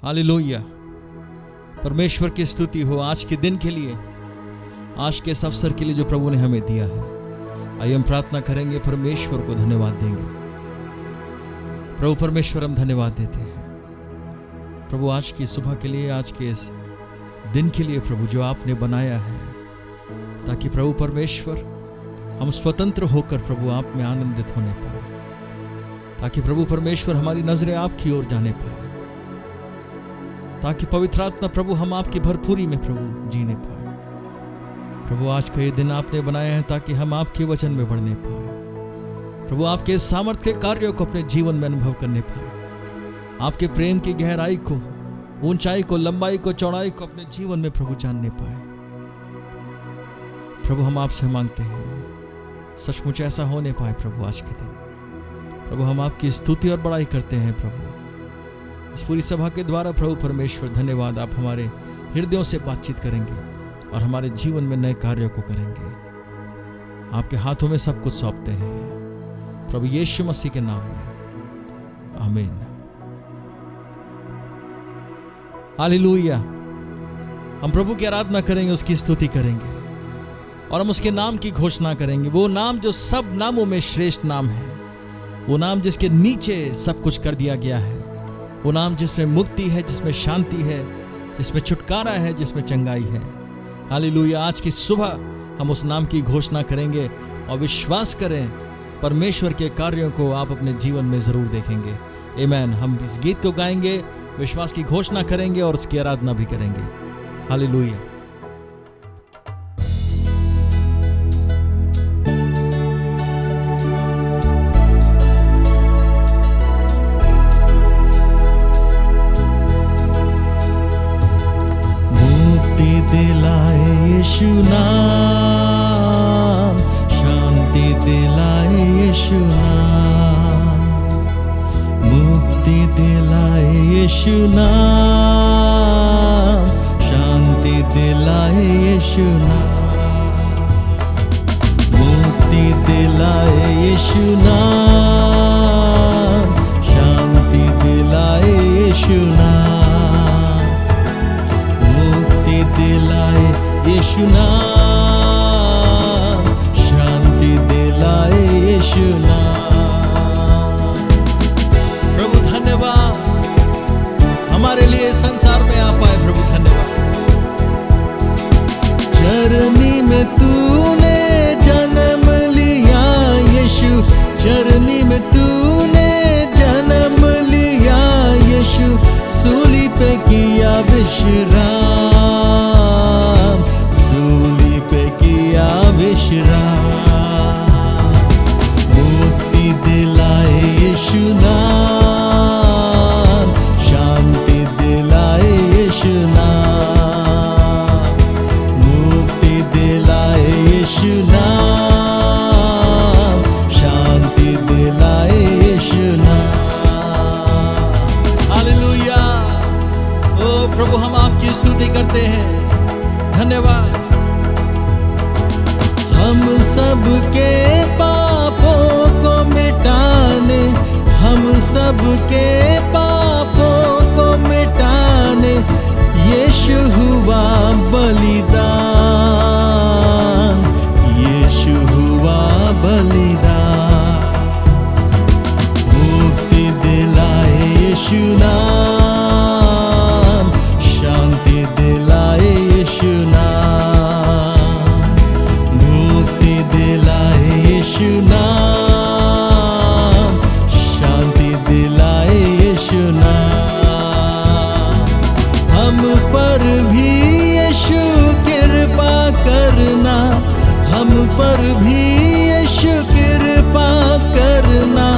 Hallelujah. परमेश्वर की स्तुति हो आज के दिन के लिए, आज के इस अवसर के लिए जो प्रभु ने हमें दिया है। आइए हम प्रार्थना करेंगे, परमेश्वर को धन्यवाद देंगे। प्रभु परमेश्वर हम धन्यवाद देते हैं प्रभु आज की सुबह के लिए, आज के इस दिन के लिए प्रभु जो आपने बनाया है, ताकि प्रभु परमेश्वर हम स्वतंत्र होकर प्रभु आप में आनंदित होने पाए, ताकि प्रभु परमेश्वर हमारी नजरें आपकी ओर जाने पाए, ताकि पवित्र आत्मा प्रभु हम आपकी भरपूरी में प्रभु जीने पाए। प्रभु आज का ये दिन आपने बनाया है ताकि हम आपके वचन में बढ़ने पाए, प्रभु आपके सामर्थ्य के कार्यों को अपने जीवन में अनुभव करने पाए, आपके प्रेम की गहराई को, ऊंचाई को, लंबाई को, चौड़ाई को अपने जीवन में प्रभु जानने पाए। प्रभु हम आपसे मांगते हैं सचमुच ऐसा होने पाए प्रभु आज के दिन। प्रभु हम आपकी स्तुति और बड़ाई करते हैं प्रभु इस पूरी सभा के द्वारा। प्रभु परमेश्वर धन्यवाद, आप हमारे हृदयों से बातचीत करेंगे और हमारे जीवन में नए कार्यों को करेंगे। आपके हाथों में सब कुछ सौंपते हैं प्रभु यीशु मसीह के नाम में, आमीन। हालेलुया। हम प्रभु की आराधना करेंगे, उसकी स्तुति करेंगे और हम उसके नाम की घोषणा करेंगे। वो नाम जो सब नामों में श्रेष्ठ नाम है, वो नाम जिसके नीचे सब कुछ कर दिया गया है, वो नाम जिसमें मुक्ति है, जिसमें शांति है, जिसमें छुटकारा है, जिसमें चंगाई है। हालेलुया। आज की सुबह हम उस नाम की घोषणा करेंगे और विश्वास करें परमेश्वर के कार्यों को आप अपने जीवन में जरूर देखेंगे। आमीन। हम इस गीत को गाएंगे, विश्वास की घोषणा करेंगे और उसकी आराधना भी करेंगे। हालेलुया। दिलाए यीशु नाम, शांति दिलाए यीशु नाम, मुक्ति दिलाए यीशु नाम, शांति दिलाए यीशु नाम, मुक्ति दिलाए यीशु नाम, शांति दिलाए यीशु नाम, दिलाए यीशु नाम, शांति दिलाए यीशु नाम। प्रभु धन्यवाद, हमारे लिए संसार में आप आए प्रभु धन्यवाद। चरनी में तूने जन्म लिया यीशु, चरनी में तूने जन्म लिया यीशु, सूली पे किया विश्राम, सूली पे किया विश्राम, मुक्ति दिलाए यीशु नाम, शांति दिलाए यीशु नाम, मुक्ति दिलाए यीशु नाम, शांति दिलाए यीशु नाम। हालेलुया। ओ प्रभु हम आपकी स्तुति करते हैं, धन्यवाद। हम सबके पापों को मिटाने, हम सबके पापों को मिटाने यीशु हुआ बलिदान, यीशु हुआ बलिदान, मुक्ति दिलाए यीशु नाम, शांति दिलाए यीशु नाम, मुक्ति दिलाए यीशु नाम, शांति दिलाए यीशु नाम। हम पर भी यीशु कृपा करना, हम पर भी यीशु कृपा करना,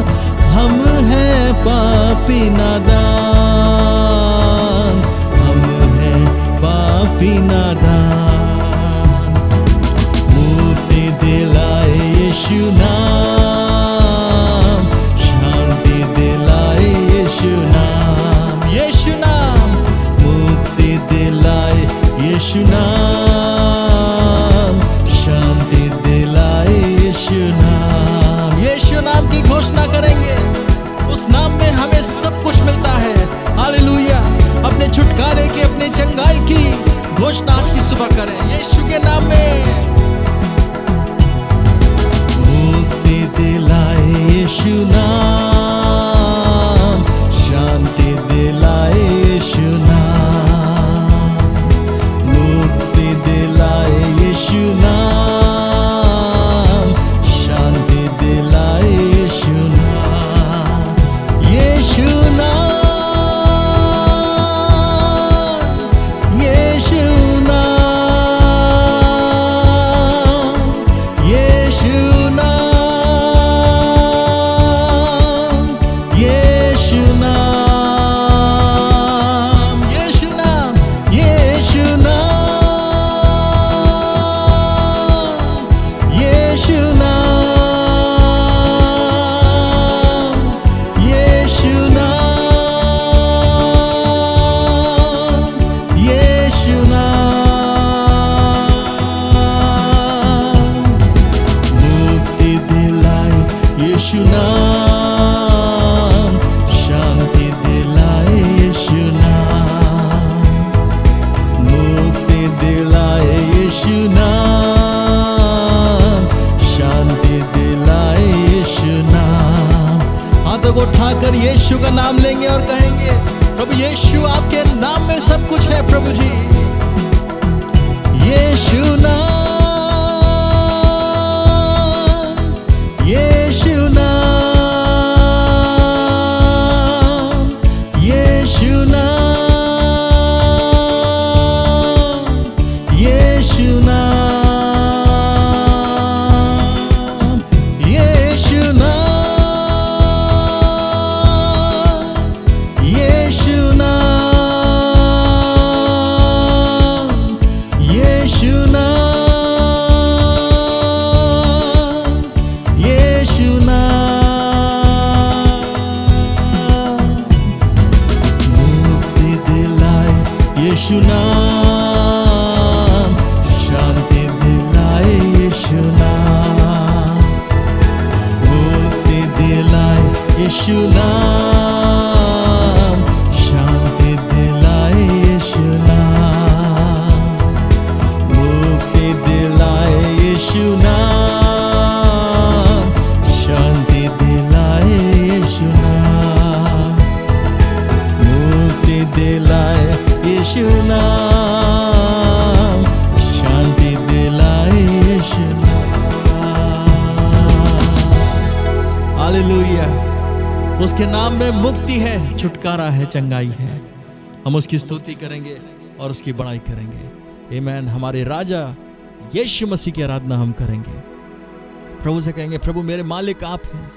हम हैं पापी नादान, हम हैं पापी नादान, मुक्ति दिलाए यीशु नाम, शांति दिलाए यीशु नाम, यीशु नाम, मुक्ति दिलाए यीशु नाम, शांति दिलाए यीशु नाम। यीशु नाम की घोषणा करेंगे, उस नाम में हमें सब कुछ मिलता है। हालेलुया। अपने घोषणा आज की सुबह करें यीशु के नाम में। मुक्ति दिलाए यीशु नाम, शांति दिलाए यीशु नाम, मुक्ति दिलाए यीशु नाम, शांति दिलाए यीशु नाम, यीशु नाम, यीशु नाम, यीशु नाम, यीशु नाम, यीशु नाम, यीशु नाम, यीशु नाम, यीशु नाम, यीशु नाम, मुक्ति दिलाए यीशु नाम, शांति दिलाए यीशु नाम, मुक्ति दिलाए यीशु नाम, शांति दिलाए यीशु नाम। हाथों को उठाकर यीशु का नाम लेंगे और कहेंगे प्रभु यीशु आपके नाम में सब कुछ है प्रभु जी। यीशु नाम, यीशु नाम, यीशु नाम, यीशु नाम, यीशु नाम, यीशु नाम, यीशु नाम, यीशु नाम, मुक्ति दिलाए यीशु नाम, शांति दिलाए यीशु नाम, मुक्ति दिलाए यीशु नाम, शांति दिलाए यीशु नाम, मुक्ति दिलाए यीशु नाम, शांति दिलाए यीशु नाम, मुक्ति दिलाए यीशु नाम, शांति दिलाए यीशु नाम। हालेलुया। उसके नाम में मुक्ति है, छुटकारा है, चंगाई है। हम उसकी स्तुति करेंगे और उसकी बड़ाई करेंगे। आमीन। हमारे राजा यीशु मसीह की आराधना हम करेंगे। प्रभु से कहेंगे प्रभु मेरे मालिक आप हैं,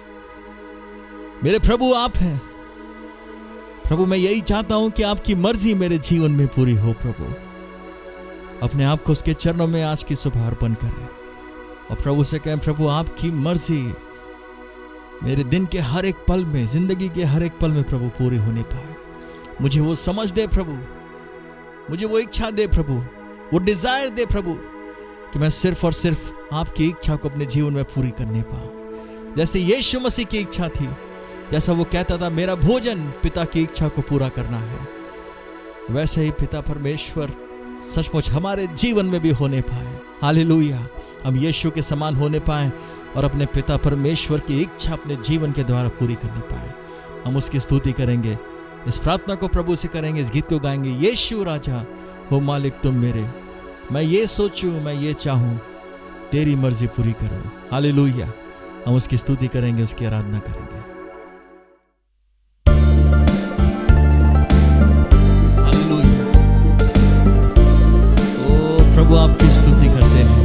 मेरे प्रभु आप हैं। प्रभु मैं यही चाहता हूं कि आपकी मर्जी मेरे जीवन में पूरी हो। प्रभु अपने आप को उसके चरणों में आज की सुबह अर्पण करें और प्रभु से कहें प्रभु आपकी मर्जी मेरे दिन के हर एक पल में, जिंदगी के हर एक पल में प्रभु पूरी होने पाए। मुझे वो समझ दे प्रभु, मुझे वो इच्छा दे प्रभु, वो डिजायर दे प्रभु कि मैं सिर्फ और सिर्फ आपकी इच्छा को अपने जीवन में पूरी करने पाऊं। जैसे यीशु मसीह की इच्छा थी, जैसा वो कहता था मेरा भोजन पिता की इच्छा को पूरा करना है, वैसे ही पिता परमेश्वर सचमुच हमारे जीवन में भी होने पाए। हालेलुया। हम यीशु के समान होने पाए और अपने पिता परमेश्वर की इच्छा अपने जीवन के द्वारा पूरी करने पाए। हम उसकी स्तुति करेंगे, इस प्रार्थना को प्रभु से करेंगे, इस गीत को गाएंगे। यीशु राजा हो मालिक तुम मेरे, मैं ये सोचूं, मैं ये चाहूं, तेरी मर्जी पूरी करूं। हालेलुया। हम उसकी स्तुति करेंगे, उसकी आराधना करेंगे। हालेलुया। ओ प्रभु आपकी स्तुति करते हैं।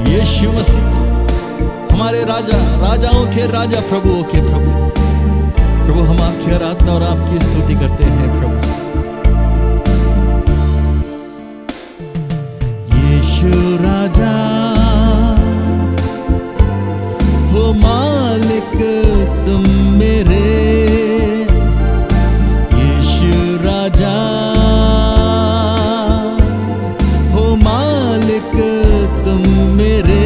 यीशु मसीह हमारे राजा, राजाओं के राजा, प्रभुओं के प्रभु। प्रभु हम आपकी आराधना और आपकी स्तुति करते हैं प्रभु। यीशु राजा हो मालिक तुम मेरे, यीशु राजा हो मालिक तुम मेरे,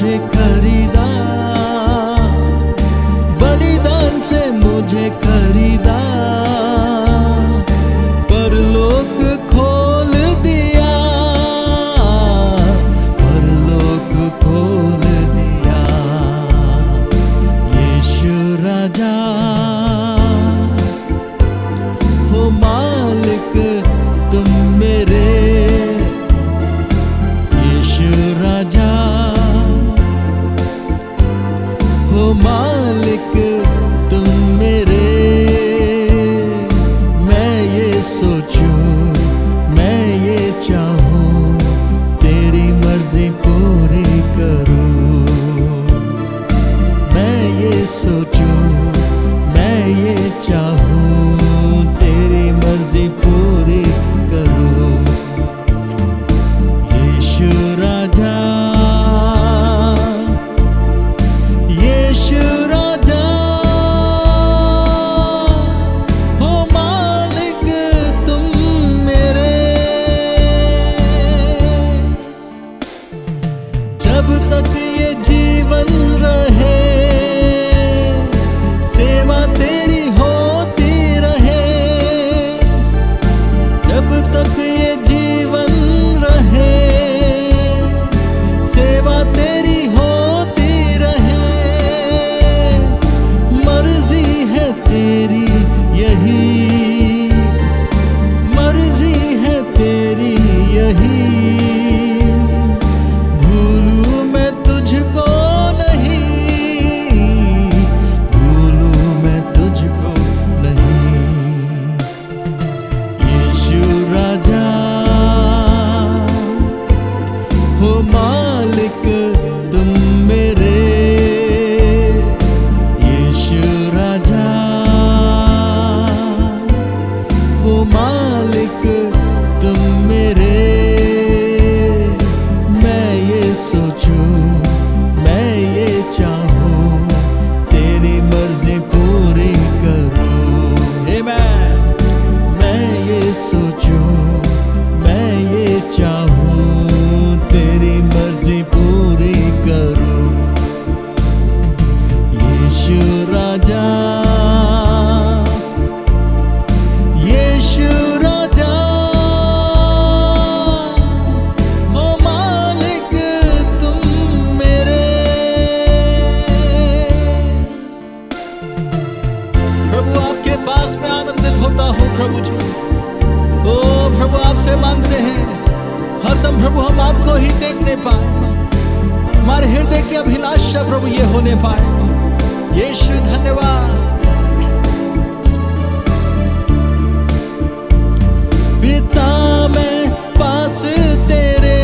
मुझे खरीदा, बलिदान से मुझे खरीदा, परलोक खोल दिया, परलोक खोल दिया। यीशु राजा हो मालिक तुम मेरे, यीशु राजा हो मालिक तुम मेरे। मैं ये सोचूं, मैं ये चाहूं, तेरी मर्जी पूरी करूं। मैं ये सोचूं, मैं ये चाहूं, तेरी मर्जी पूरी करूं। यीशु राजा, यीशु राजा हो मालिक तुम मेरे। जब तक ये जीवन रहे, सेवा तेरी होती रहे। जब तक ये जीवन रहे, सेवा तेरी होती रहे। मर्जी है तेरी यही, मर्जी है तेरी यही। भूलूं मैं तुझको नहीं, भूलूं मैं तुझको नहीं। यीशु राजा हो मालिक तुम मेरे, यीशु राजा हो मालिक तुम मेरे। मैं ये सोचूं, मैं ये चाहूं, तेरी मर्जी पूरी करूं। आमीन। मैं ये सोचूं, मैं ये चाहूं, तेरी मर्जी पूरी करूं। यीशु राजा, यीशु राजा ओ मालिक तुम मेरे। प्रभु आपके पास में आनंदित होता हूँ प्रभु जी। ओ प्रभु आपसे मांगते हैं हरदम प्रभु हम आपको ही देखने पाए, हमारे हृदय की अभिलाषा प्रभु ये होने पाए। यीशु धन्यवाद। पिता मैं पास तेरे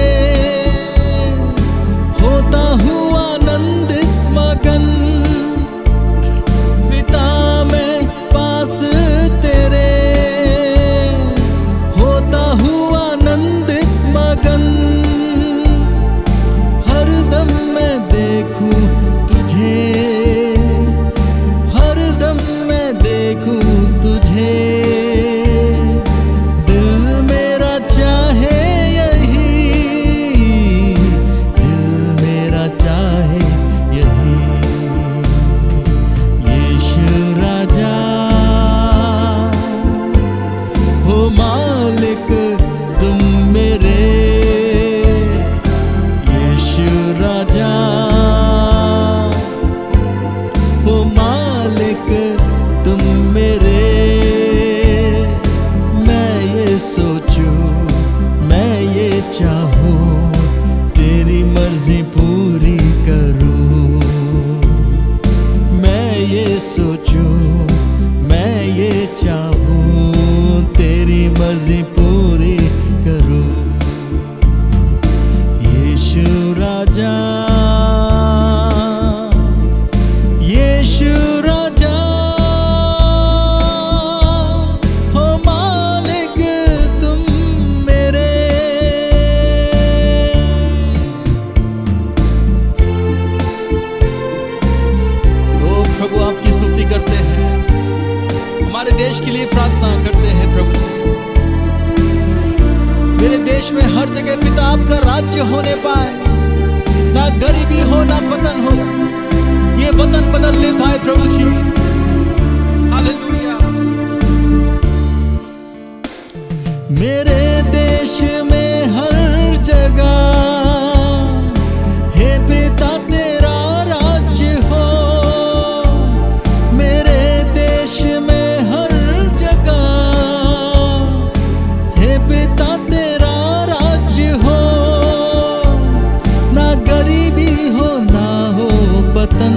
होता हूँ आनंदित मगन। पिता मैं पास तेरे होता हूँ आनंदित मगन। हरदम मैं देखूं तुझे, हरदम मैं देखूं तुझे। दिल मेरा चाहे यही, दिल मेरा चाहे यही। यीशु राजा हो मालिक तुम मेरे, यीशु राजा हो मालिक तुम मेरे। मैं ये सोचूं, मैं ये चाहूं, तेरी मर्जी पूरी करूं। मैं ये सोचूं, मैं ये चाहूं, तेरी मर्जी पूरी करूं। यीशु राजा, यीशु राजा हो मालिक तुम मेरे। ओ प्रभु आपकी स्तुति करते हैं, हमारे देश के लिए प्रार्थना करते हैं प्रभु जी। मेरे देश में हर जगह पिता आपका राज्य होने पाए, ना गरीबी हो ना बदलने पाए प्रभु जी। हालेलुया। मेरे देश में हर जगह हे पिता तेरा राज्य हो। मेरे देश में हर जगह हे पिता तेरा राज्य हो। ना गरीबी हो ना हो पतन,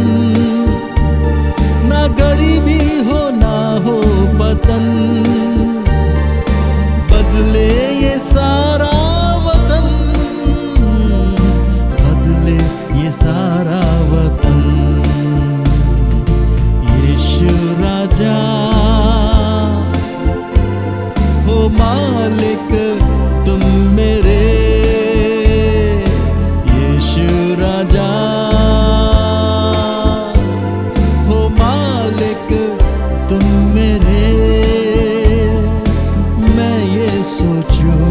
ना गरीबी हो ना हो पतन, बदले ये सारा वतन, बदले ये सारा वतन। यीशु राजा हो मालिक तुम मेरे, यीशु राजा हो मालिक तुम मेरे। मैं ये सोचूं,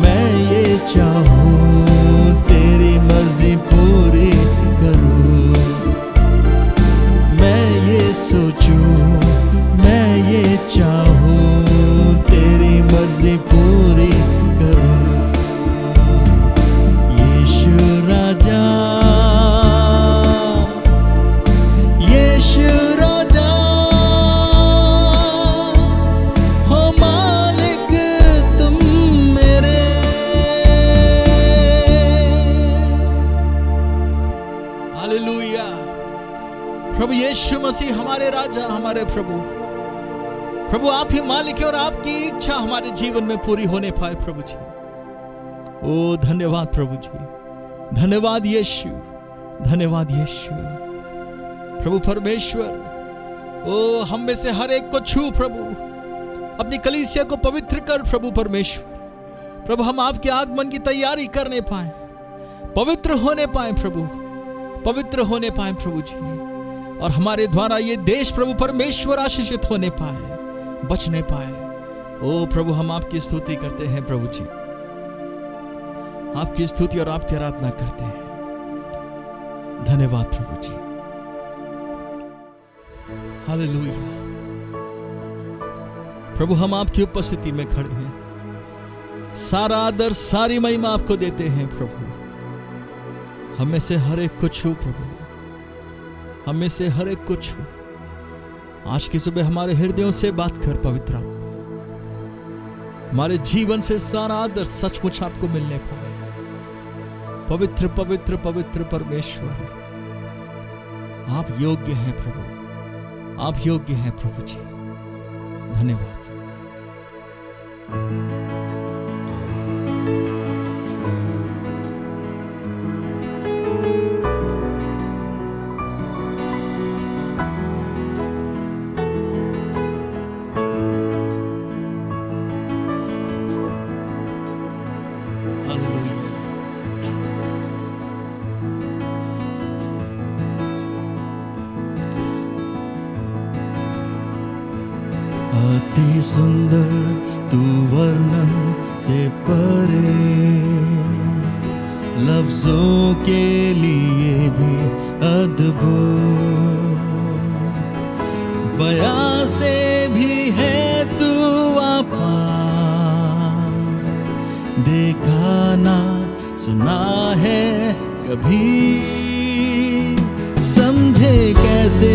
मैं ये चाहूं, तेरी मर्जी पूरी करूं। मैं ये सोचूं, मैं ये चाहूं, तेरी मर्जी पूरी करूं। यीशु राजा, यीशु राजा हो मालिक तुम मेरे। हालेलुया। प्रभु यीशु मसीह हमारे राजा, हमारे प्रभु। प्रभु आप ही मालिक है और आपकी इच्छा हमारे जीवन में पूरी होने पाए प्रभु जी। ओ धन्यवाद प्रभु जी, धन्यवाद यीशु, धन्यवाद यीशु। प्रभु परमेश्वर, ओ हम में से हर एक को छू प्रभु, अपनी कलीसिया को पवित्र कर प्रभु परमेश्वर। प्रभु हम आपके आगमन की तैयारी करने पाए, पवित्र होने पाए प्रभु, पवित्र होने पाए प्रभु जी। और हमारे द्वारा ये देश प्रभु परमेश्वर आशीषित होने पाए, बचने पाए। ओ प्रभु हम आपकी स्तुति करते हैं प्रभु जी, आपकी स्तुति और आपकी आराधना करते हैं। धन्यवाद प्रभु जी। हालेलुया। प्रभु हम आपकी उपस्थिति में खड़े हैं, सारा आदर सारी महिमा आपको देते हैं प्रभु। हमें से हर एक को छू प्रभु, हमें से हर एक को छू। आज की सुबह हमारे हृदयों से बात कर पवित्र आत्मा, हमारे जीवन से सारा आदर सचमुच आपको मिलने पाए। पवित्र पवित्र पवित्र परमेश्वर, आप योग्य हैं प्रभु, आप योग्य हैं प्रभु जी। धन्यवाद। अति सुंदर तू वर्णन से परे, लफ्जों के लिए भी अद्भुत, बयां से भी है तू आपा, देखा ना सुना है कभी, समझे कैसे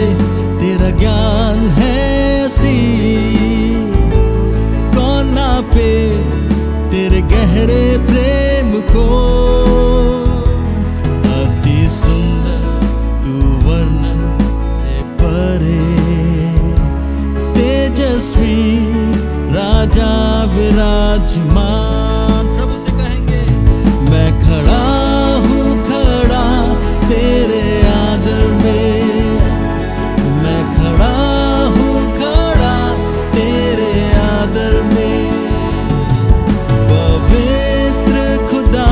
तेरा ज्ञान है सी, कौन ना पे तेरे गहरे प्रेम को। अति सुंदर तू वर्णन से परे, तेजस्वी राजा विराजमान। प्रभु से कहेंगे, मैं खड़ा हूँ खड़ा तेरे आदर में, मैं खड़ा हूँ खड़ा तेरे आदर में। पवित्र खुदा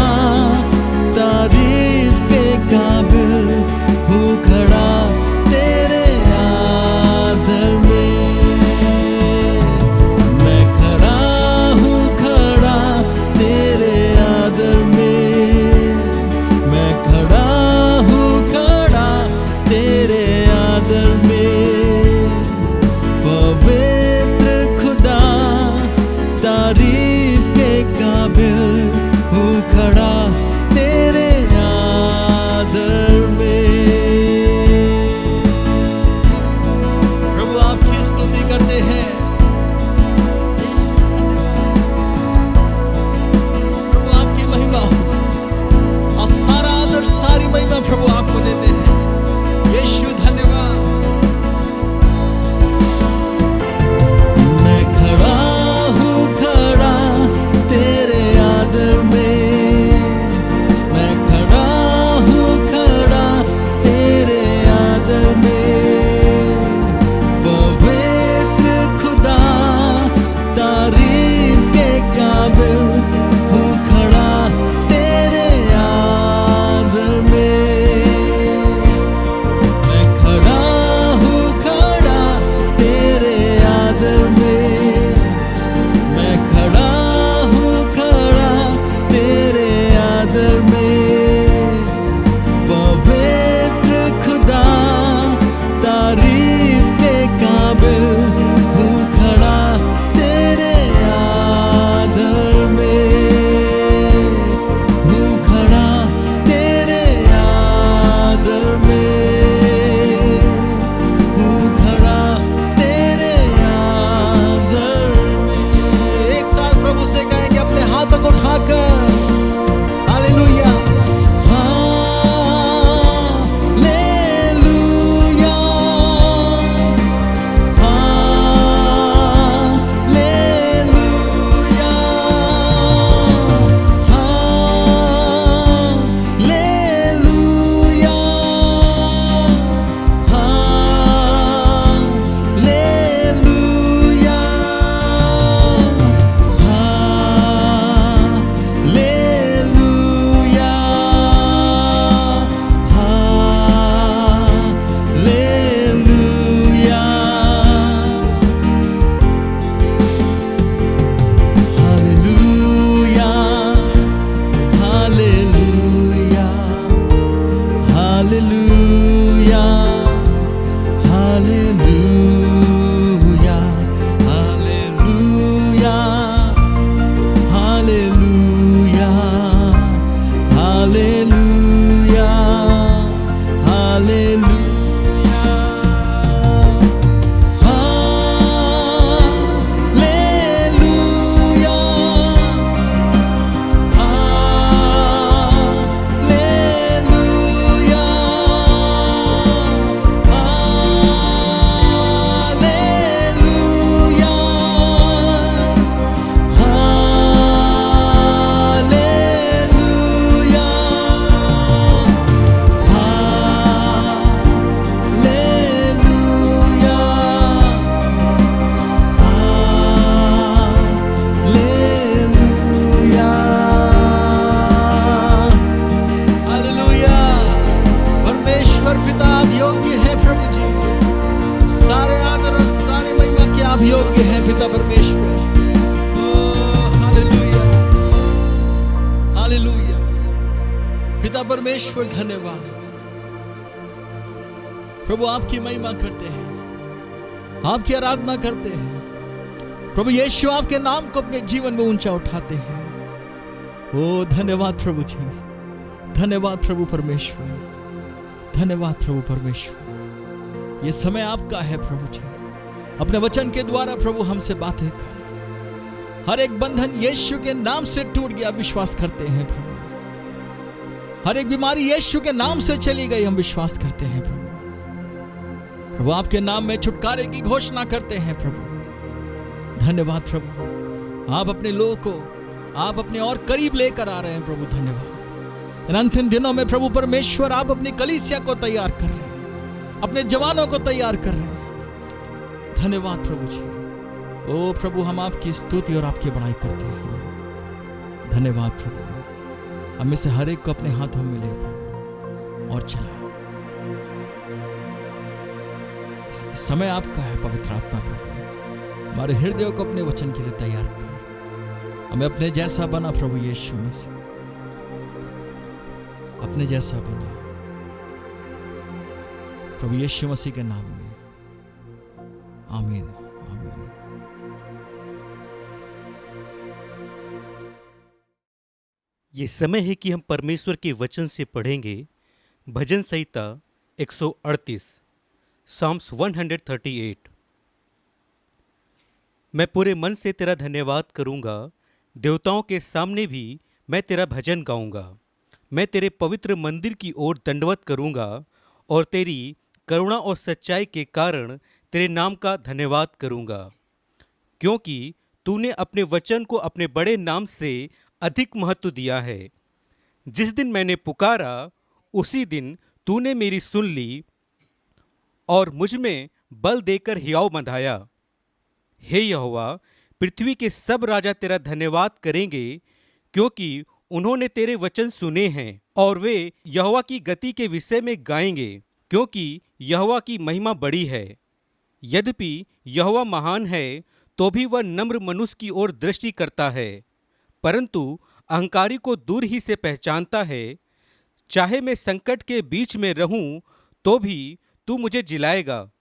परमेश्वर पिता आप योग्य है प्रभु जी, सारे आदर और सारे महिमा के आप योग्य है पिता परमेश्वर। हालेलुया हालेलुया पिता परमेश्वर धन्यवाद प्रभु, आपकी महिमा करते हैं, आपकी आराधना करते हैं प्रभु यीशु, आपके नाम को अपने जीवन में ऊंचा उठाते हैं। ओ धन्यवाद प्रभु जी, धन्यवाद प्रभु परमेश्वर, धन्यवाद प्रभु परमेश्वर। ये समय आपका है प्रभु जी, अपने वचन के द्वारा प्रभु हमसे बातें कर। हर एक बंधन यीशु के नाम से टूट गया, विश्वास करते हैं प्रभु। हर एक बीमारी यीशु के नाम से चली गई, हम विश्वास करते हैं प्रभु। प्रभु आपके नाम में छुटकारे की घोषणा करते हैं प्रभु। धन्यवाद प्रभु, आप अपने लोगों को आप अपने और करीब लेकर आ रहे हैं प्रभु। धन्यवाद। इन अंतिम दिनों में प्रभु परमेश्वर आप अपनी कलीसिया को तैयार कर रहे हैं, अपने जवानों को तैयार कर रहे हैं। धन्यवाद प्रभु जी। ओ प्रभु हम आपकी स्तुति और आपकी बड़ाई करते हैं। धन्यवाद प्रभु, हम में से हर एक को अपने हाथों में ले प्रभु और चला। समय आपका है पवित्र आत्मा प्रभु, हमारे हृदयों को अपने वचन के लिए तैयार कर, हमें अपने जैसा बना प्रभु यीशु मसीह, अपने जैसा बना प्रभु यीशु मसीह के नाम में। आमीन आमीन। ये समय है कि हम परमेश्वर के वचन से पढ़ेंगे भजन संहिता 138, Psalms 138। मैं पूरे मन से तेरा धन्यवाद करूंगा, देवताओं के सामने भी मैं तेरा भजन गाऊंगा। मैं तेरे पवित्र मंदिर की ओर दंडवत करूंगा और तेरी करुणा और सच्चाई के कारण तेरे नाम का धन्यवाद करूंगा, क्योंकि तूने अपने वचन को अपने बड़े नाम से अधिक महत्व दिया है। जिस दिन मैंने पुकारा उसी दिन तूने मेरी सुन ली और मुझ में बल देकर हियाव बंधाया। हे यहोवा, पृथ्वी के सब राजा तेरा धन्यवाद करेंगे, क्योंकि उन्होंने तेरे वचन सुने हैं, और वे यहोवा की गति के विषय में गाएंगे, क्योंकि यहोवा की महिमा बड़ी है। यद्यपि यहोवा महान है तो भी वह नम्र मनुष्य की ओर दृष्टि करता है, परंतु अहंकारी को दूर ही से पहचानता है। चाहे मैं संकट के बीच में रहूं तो भी तू मुझे जिलाएगा।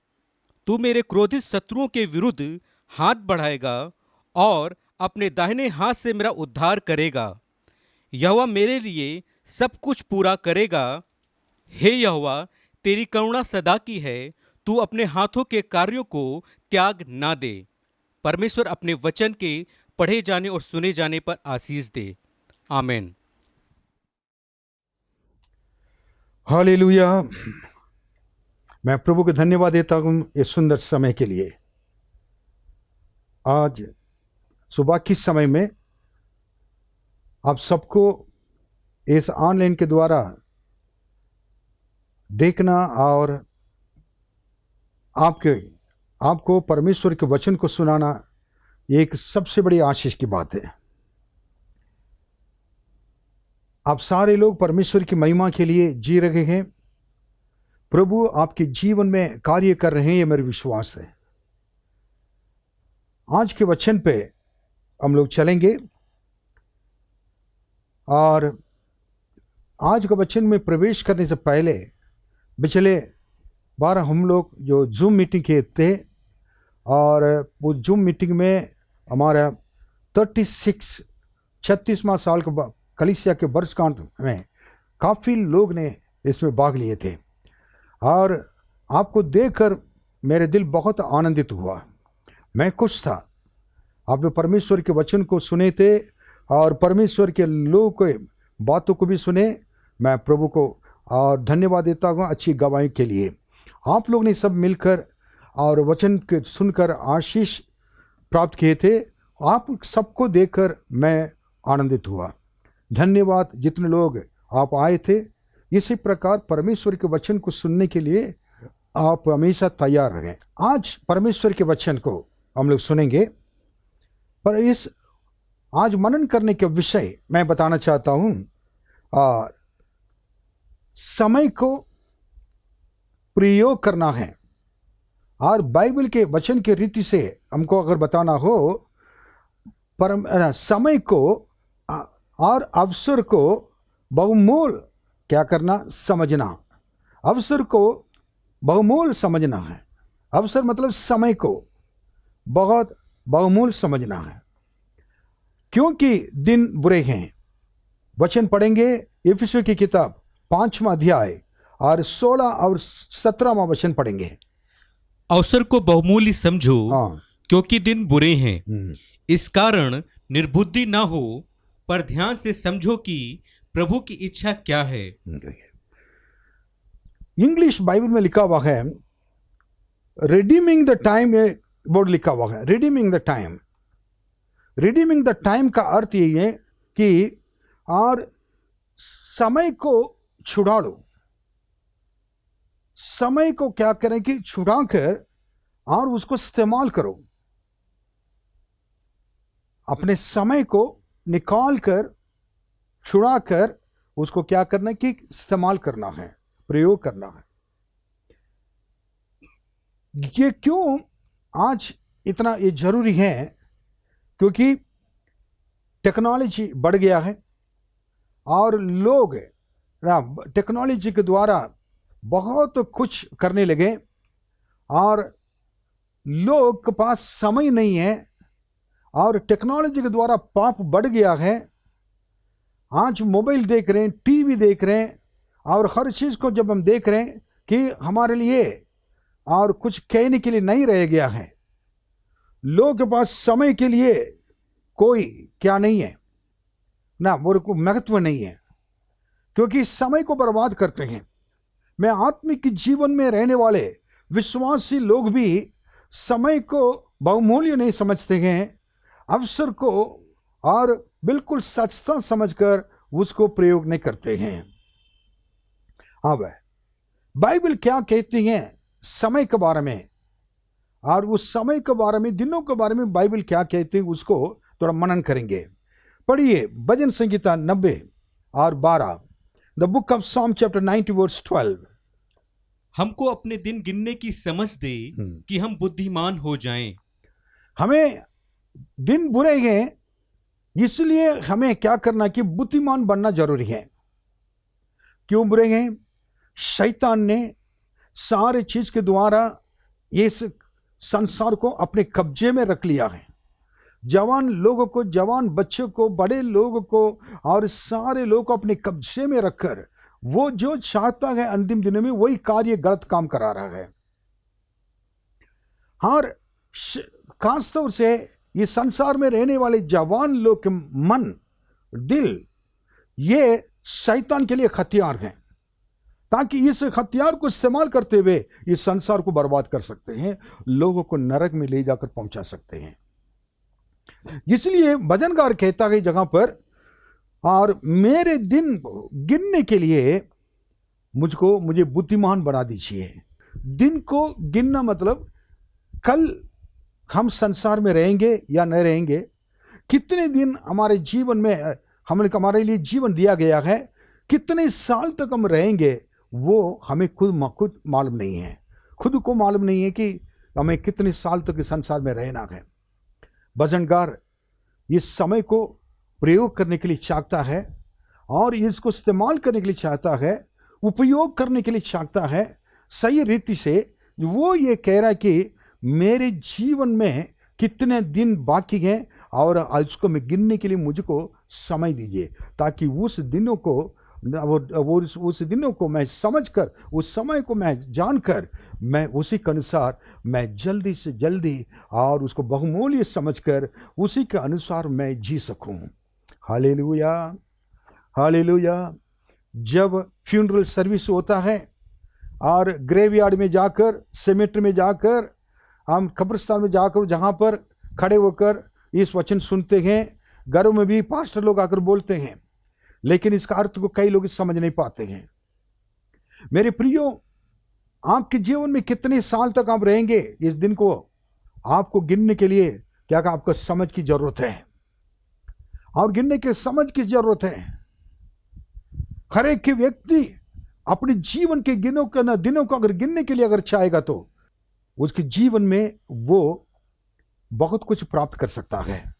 तू मेरे क्रोधित शत्रुओं के विरुद्ध हाथ बढ़ाएगा और अपने दाहिने हाथ से मेरा उद्धार करेगा। यहोवा मेरे लिए सब कुछ पूरा करेगा। हे यहोवा, तेरी करुणा सदा की है, तू अपने हाथों के कार्यों को त्याग ना दे। परमेश्वर अपने वचन के पढ़े जाने और सुने जाने पर आशीष दे। आमीन। हालेलुया। मैं प्रभु को धन्यवाद देता हूँ इस सुंदर समय के लिए। आज सुबह के समय में आप सबको इस ऑनलाइन के द्वारा देखना और आपको परमेश्वर के वचन को सुनाना, ये एक सबसे बड़ी आशीष की बात है। आप सारे लोग परमेश्वर की महिमा के लिए जी रहे हैं। प्रभु आपके जीवन में कार्य कर रहे हैं, ये मेरा विश्वास है। आज के वचन पे हम लोग चलेंगे और आज के वचन में प्रवेश करने से पहले पिछले बार हम लोग जो जूम मीटिंग किए थे, और वो जूम मीटिंग में हमारा 36वां साल के कलीसिया के वर्षगांठ में काफ़ी लोग ने इसमें भाग लिए थे, और आपको देखकर मेरे दिल बहुत आनंदित हुआ। मैं खुश था। आपने परमेश्वर के वचन को सुने थे और परमेश्वर के लोगों के बातों को भी सुने। मैं प्रभु को और धन्यवाद देता हूँ अच्छी गवाही के लिए। आप लोग ने सब मिलकर और वचन के सुनकर आशीष प्राप्त किए थे। आप सबको देखकर मैं आनंदित हुआ। धन्यवाद जितने लोग आप आए थे। इसी प्रकार परमेश्वर के वचन को सुनने के लिए आप हमेशा तैयार रहें। आज परमेश्वर के वचन को हम लोग सुनेंगे, पर इस आज मनन करने के विषय मैं बताना चाहता हूं। समय को प्रयोग करना है। और बाइबल के वचन के रीति से हमको अगर बताना हो, समय को और अवसर को बहुमूल क्या करना, समझना। अवसर को बहुमूल समझना है। अवसर मतलब समय को बहुत बहुमूल समझना है, क्योंकि दिन बुरे हैं। वचन पढ़ेंगे इफिसियों की किताब 5वां अध्याय और 16 और 17वां वचन पढ़ेंगे। अवसर को बहुमूल्य समझो, हाँ। क्योंकि दिन बुरे हैं। इस कारण निर्बुद्धि ना हो, पर ध्यान से समझो कि प्रभु की इच्छा क्या है। इंग्लिश बाइबल में लिखा हुआ है रिडीमिंग द टाइम, ये वर्ड लिखा हुआ है redeeming the time. Redeeming the time का अर्थ यही है कि और समय को छुड़ा लो। समय को क्या करें कि छुड़ा कर और उसको इस्तेमाल करो। अपने समय को निकाल कर छुड़ा कर उसको क्या करना है कि इस्तेमाल करना है, प्रयोग करना है। ये क्यों आज इतना ये जरूरी है? क्योंकि टेक्नोलॉजी बढ़ गया है और लोग टेक्नोलॉजी के द्वारा बहुत कुछ करने लगे और लोग के पास समय नहीं है और टेक्नोलॉजी के द्वारा पाप बढ़ गया है। आज मोबाइल देख रहे हैं, टीवी देख रहे हैं और हर चीज को जब हम देख रहे हैं कि हमारे लिए और कुछ कहने के लिए नहीं रह गया है। लोग के पास समय के लिए कोई क्या नहीं है ना, वो को महत्व नहीं है, क्योंकि समय को बर्बाद करते हैं। मैं आत्मिक जीवन में रहने वाले विश्वासी लोग भी समय को बहुमूल्य नहीं समझते हैं, अवसर को और बिल्कुल सचता समझकर उसको प्रयोग नहीं करते हैं। अब बाइबल क्या कहती है समय के बारे में, और उस समय के बारे में, दिनों के बारे में बाइबल क्या कहती है उसको थोड़ा मनन करेंगे। पढ़िए भजन संहिता 90 और 12, the book of psalm chapter 90 verse 12। हमको अपने दिन गिनने की समझ दे कि हम बुद्धिमान हो जाएं। हमें दिन बुरे हैं, इसलिए हमें क्या करना कि बुद्धिमान बनना जरूरी है। क्यों बुरे हैं? शैतान ने सारे चीज के द्वारा इस संसार को अपने कब्जे में रख लिया है। जवान लोगों को, जवान बच्चों को, बड़े लोगों को और सारे लोगों को अपने कब्जे में रखकर वो जो चाहता है अंतिम दिनों में वही कार्य गलत काम करा रहा है। और खासतौर से ये संसार में रहने वाले जवान लोग के मन, दिल, ये शैतान के लिए हथियार हैं, ताकि इस हथियार को इस्तेमाल करते हुए इस संसार को बर्बाद कर सकते हैं, लोगों को नरक में ले जाकर पहुंचा सकते हैं। इसलिए भजनकार कहता है जगह पर, और मेरे दिन गिनने के लिए मुझे बुद्धिमान बना दीजिए। दिन को गिनना मतलब कल हम संसार में रहेंगे या नहीं रहेंगे, कितने दिन हमारे जीवन में हमारे लिए जीवन दिया गया है, कितने साल तक हम रहेंगे, वो हमें खुद मालूम नहीं है। खुद को मालूम नहीं है कि हमें कितने साल तक इस संसार में रहना है। भजनकार इस समय को प्रयोग करने के लिए चाहता है और इसको इस्तेमाल करने के लिए चाहता है, उपयोग करने के लिए चाहता है सही रीति से। वो ये कह रहा है कि मेरे जीवन में कितने दिन बाकी हैं और उसको मैं गिनने के लिए मुझको समय दीजिए, ताकि उस दिनों को मैं समझकर, उस समय को मैं जानकर, मैं उसी के अनुसार मैं जल्दी से जल्दी और उसको बहुमूल्य समझकर उसी के अनुसार मैं जी सकूं। Hallelujah, hallelujah. जब फ्यूनरल सर्विस होता है और ग्रेवयार्ड में जाकर, सेमेट्री में जाकर, हम कब्रिस्तान में जाकर जहां पर खड़े होकर इस वचन सुनते हैं, घरों में भी पास्टर लोग आकर बोलते हैं, लेकिन इसका अर्थ को कई लोग समझ नहीं पाते हैं। मेरे प्रियो, आपके जीवन में कितने साल तक आप रहेंगे, इस दिन को आपको गिनने के लिए क्या आपको समझ की जरूरत है, और गिनने के समझ की जरूरत है। हर एक व्यक्ति अपने जीवन के दिनों को अगर गिनने के लिए अगर चाहेगा तो उसके जीवन में वो बहुत कुछ प्राप्त कर सकता है।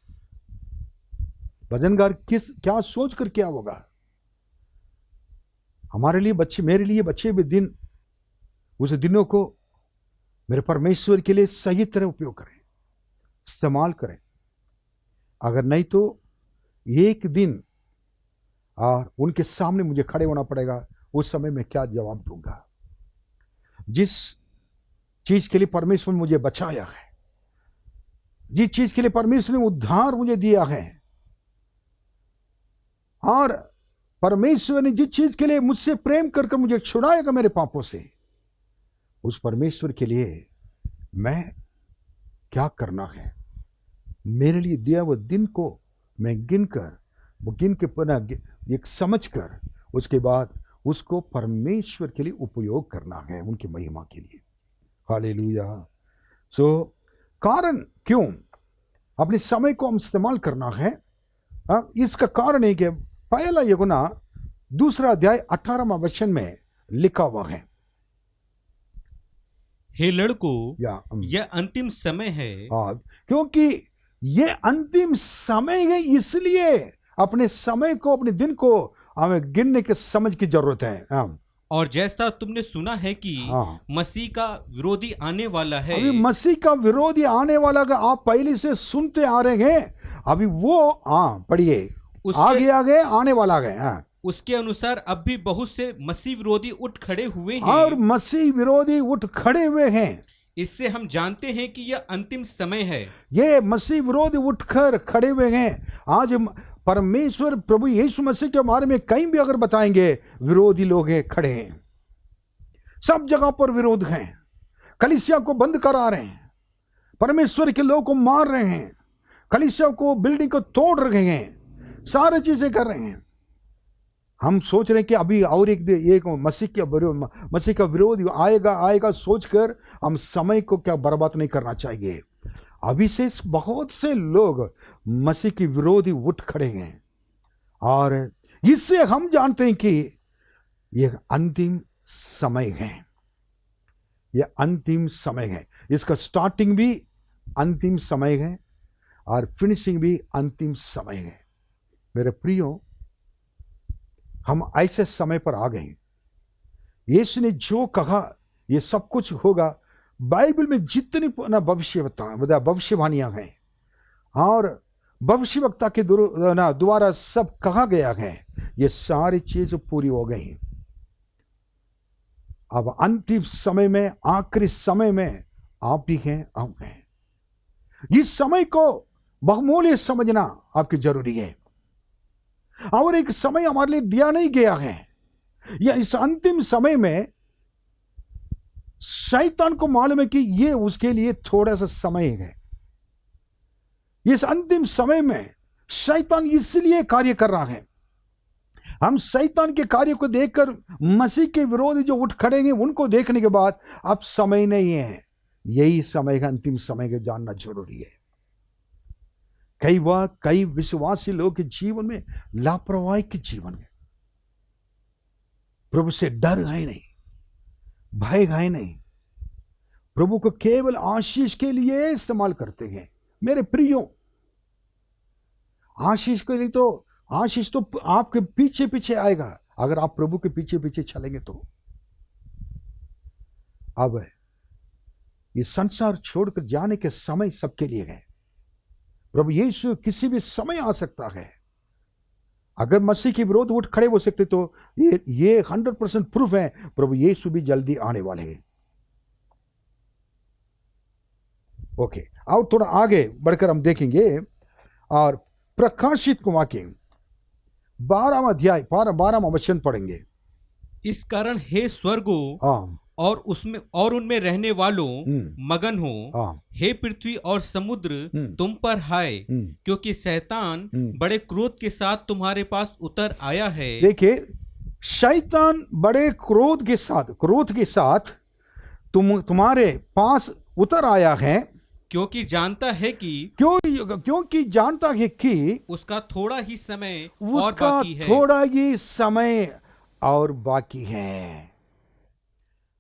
भजनगार क्या सोच कर क्या होगा? हमारे लिए बच्चे, मेरे लिए बच्चे भी दिन, उस दिनों को मेरे परमेश्वर के लिए सही तरह उपयोग करें, इस्तेमाल करें। अगर नहीं तो एक दिन और उनके सामने मुझे खड़े होना पड़ेगा, उस समय मैं क्या जवाब दूंगा? जिस चीज के लिए परमेश्वर ने मुझे बचाया है, जिस चीज के लिए परमेश्वर ने उद्धार मुझे दिया है, और परमेश्वर ने जिस चीज के लिए मुझसे प्रेम करके मुझे छुड़ाएगा मेरे पापों से, उस परमेश्वर के लिए मैं क्या करना है? मेरे लिए दिया हुआ दिन को मैं गिन के पुनः एक समझ कर उसके बाद उसको परमेश्वर के लिए उपयोग करना है, उनकी महिमा के लिए। हालेलुया। सो कारण क्यों अपने समय को हम इस्तेमाल करना है? इसका कारण है कि पहला यूहन्ना 2 अध्याय 18वां वचन में लिखा हुआ है, हे लड़कों, यह अंतिम समय है। क्योंकि ये अंतिम समय है, इसलिए अपने समय को, अपने दिन को हमें गिनने के समझ की जरूरत है। और जैसा तुमने सुना है कि मसीह का विरोधी आने वाला है। अभी मसीह का विरोधी आने वाला का आप पहले से सुनते आ रहे हैं। अभी वो पढ़िए, आगे आने वाला है। उसके अनुसार अब भी बहुत से मसीह विरोधी उठ खड़े हुए हैं। और मसीह विरोधी उठ खड़े हुए हैं। इससे हम जानते हैं कि यह अंतिम समय है। ये मसीह विरोधी उठकर खड़े हुए हैं। आज परमेश्वर प्रभु यीशु मसीह के बारे में कहीं भी अगर बताएंगे, विरोधी लोग हैं, खड़े हैं, सब जगह पर विरोध हैं। कलीसिया को बंद करा रहे हैं, परमेश्वर के लोग को मार रहे हैं, कलीसिया को, बिल्डिंग को तोड़ रहे हैं, सारी चीजें कर रहे हैं। हम सोच रहे हैं कि अभी और एक मसीह का विरोध आएगा सोचकर हम समय को क्या बर्बाद नहीं करना चाहिए। अभी से बहुत से लोग मसीह के विरोधी उठ खड़े हैं, और इससे हम जानते हैं कि यह अंतिम समय है। यह अंतिम समय है। इसका स्टार्टिंग भी अंतिम समय है और फिनिशिंग भी अंतिम समय है। मेरे प्रियो, हम ऐसे समय पर आ गए। यीशु ने जो कहा ये सब कुछ होगा। बाइबल में जितनी भविष्यवाणियां हैं और भविष्यवक्ता के द्वारा सब कहा गया है, ये सारी चीज पूरी हो गई। अब अंतिम समय में, आखिरी समय में आप भी हैं, हम हैं। इस समय को बहुमूल्य समझना आपकी जरूरी है। और एक समय हमारे लिए दिया नहीं गया है, या इस अंतिम समय में शैतान को मालूम है कि ये उसके लिए थोड़ा सा समय है। इस अंतिम समय में शैतान इसलिए कार्य कर रहा है। हम शैतान के कार्य को देखकर मसीह के विरोधी जो उठ खड़ेंगे, उनको देखने के बाद अब समय नहीं है, यही समय है, अंतिम समय का जानना जरूरी है। कई विश्वासी लोग के जीवन में लापरवाही के जीवन है। प्रभु से डर है नहीं, भय है नहीं, प्रभु को केवल आशीष के लिए इस्तेमाल करते हैं। मेरे प्रियो, आशीष के लिए तो आशीष तो आपके पीछे पीछे आएगा अगर आप प्रभु के पीछे पीछे चलेंगे तो। अब ये संसार छोड़कर जाने के समय सबके लिए है। प्रभु यीशु किसी भी समय आ सकता है। अगर मसीह के विरोध उठ खड़े हो सकते तो ये 100% प्रूफ है प्रभु यीशु भी जल्दी आने वाले हैं। ओके, और थोड़ा आगे बढ़कर हम देखेंगे और प्रकाशित को वाक्य 12वां अध्याय 12वां वचन पढ़ेंगे। इस कारण हे स्वर्गो और उसमें और उनमें रहने वालों मगन हो, हे पृथ्वी और समुद्र तुम पर हाय, क्योंकि शैतान बड़े क्रोध के साथ तुम्हारे पास उतर आया है। देखिए, शैतान बड़े क्रोध के साथ तुम्हारे पास उतर आया है, क्योंकि जानता है कि उसका उसका थोड़ा ही समय और बाकी है। थोड़ा ही समय और बाकी है।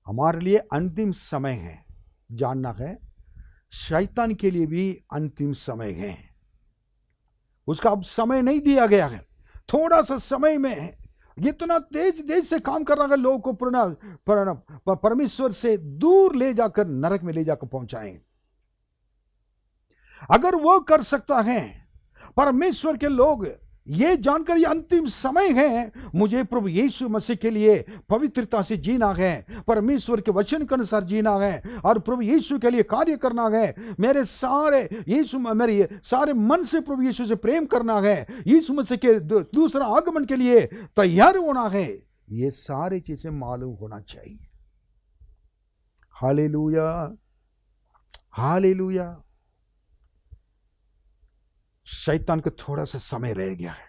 हमारे लिए अंतिम समय है, जानना है। शैतान के लिए भी अंतिम समय है। उसका अब समय नहीं दिया गया है। थोड़ा सा समय में इतना तेज से काम कर रहा है, लोगों को परमेश्वर से दूर ले जाकर नरक में ले जाकर पहुंचाएं। अगर वो कर सकता है, परमेश्वर के लोग ये जानकर ये अंतिम समय है, मुझे प्रभु यीशु मसीह के लिए पवित्रता से जीना है, परमेश्वर के वचन के अनुसार जीना है और प्रभु यीशु के लिए कार्य करना है, मेरे सारे मन से प्रभु यीशु से प्रेम करना है, यीशु मसीह के दूसरा आगमन के लिए तैयार होना है, ये सारी चीजें मालूम होना चाहिए। Hallelujah, hallelujah. शैतान को थोड़ा सा समय रह गया है।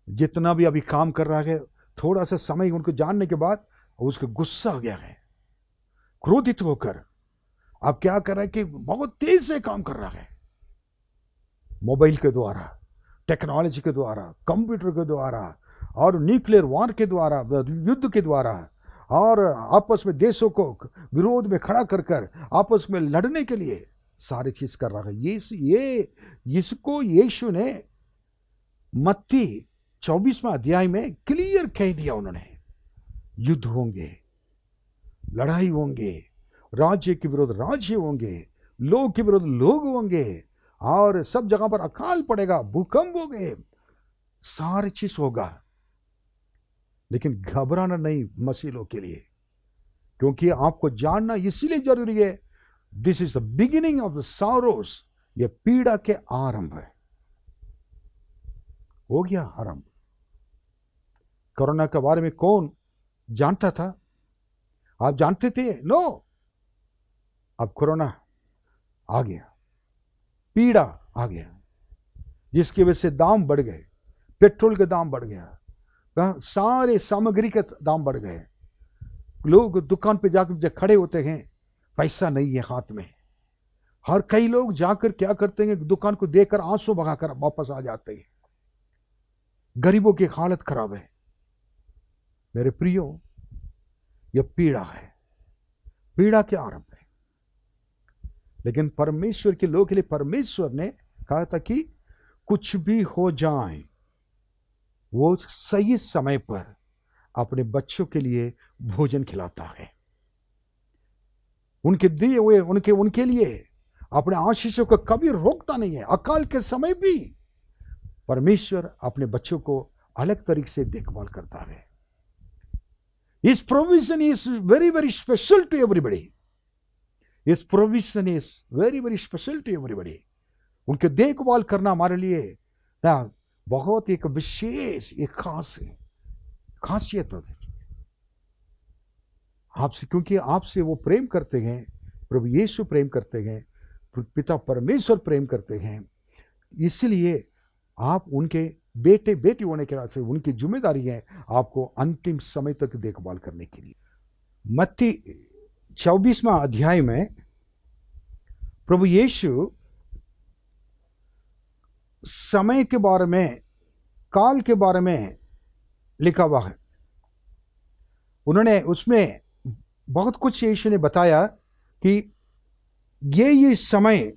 जितना भी अभी काम कर रहा है, थोड़ा सा समय उनको जानने के बाद उसको गुस्सा आ गया है, क्रोधित होकर अब क्या कर रहा है कि बहुत तेज से काम कर रहा है। मोबाइल के द्वारा, टेक्नोलॉजी के द्वारा, कंप्यूटर के द्वारा और न्यूक्लियर वॉर के द्वारा, युद्ध के द्वारा, और आपस में देशों को विरोध में खड़ा कर आपस में लड़ने के लिए सारी चीज कर रहा है। ये इसको यीशु ने मत्ती 24वां अध्याय में क्लियर कह दिया। उन्होंने युद्ध होंगे, लड़ाई होंगे, राज्य के विरुद्ध राज्य होंगे, लोग के विरुद्ध लोग होंगे, और सब जगह पर अकाल पड़ेगा, भूकंप होंगे, सारी चीज होगा। लेकिन घबराना नहीं मसीह लोग के लिए, क्योंकि आपको जानना इसलिए जरूरी है, this is the beginning of the sorrows. ये पीड़ा के आरंभ है। हो गया आरंभ। कोरोना के बारे में कौन जानता था? आप जानते थे? नो। अब कोरोना आ गया, पीड़ा आ गया, जिसकी वजह से दाम बढ़ गए, पेट्रोल के दाम बढ़ गया, सारे सामग्री के दाम बढ़ गए। लोग दुकान पे जाकर जब खड़े होते हैं, पैसा नहीं है हाथ में, और कई लोग जाकर क्या करते हैं, दुकान को देखकर आंसू बहाकर वापस आ जाते हैं। गरीबों की हालत खराब है। मेरे प्रियो, यह पीड़ा है, पीड़ा के आरंभ है। लेकिन परमेश्वर के लोग के लिए परमेश्वर ने कहा था कि कुछ भी हो जाए, वो सही समय पर अपने बच्चों के लिए भोजन खिलाता है। उनके दिए हुए उनके लिए अपने आशीषों को कभी रोकता नहीं है। अकाल के समय भी परमेश्वर अपने बच्चों को अलग तरीके से देखभाल करता है। His provision is very, very special to everybody. His provision is very, very special to everybody. उनके देखभाल करना हमारे लिए बहुत एक विशेष, एक खास खासियत होती है आपसे, क्योंकि आपसे वो प्रेम करते हैं, प्रभु यीशु प्रेम करते हैं, पिता परमेश्वर प्रेम करते हैं। इसलिए आप उनके बेटे बेटी होने के नाते उनकी जिम्मेदारी है आपको अंतिम समय तक देखभाल करने के लिए। मत्ती 24वां अध्याय में प्रभु यीशु समय के बारे में, काल के बारे में लिखा हुआ है। उन्होंने उसमें बहुत कुछ यीशु ने बताया कि ये समय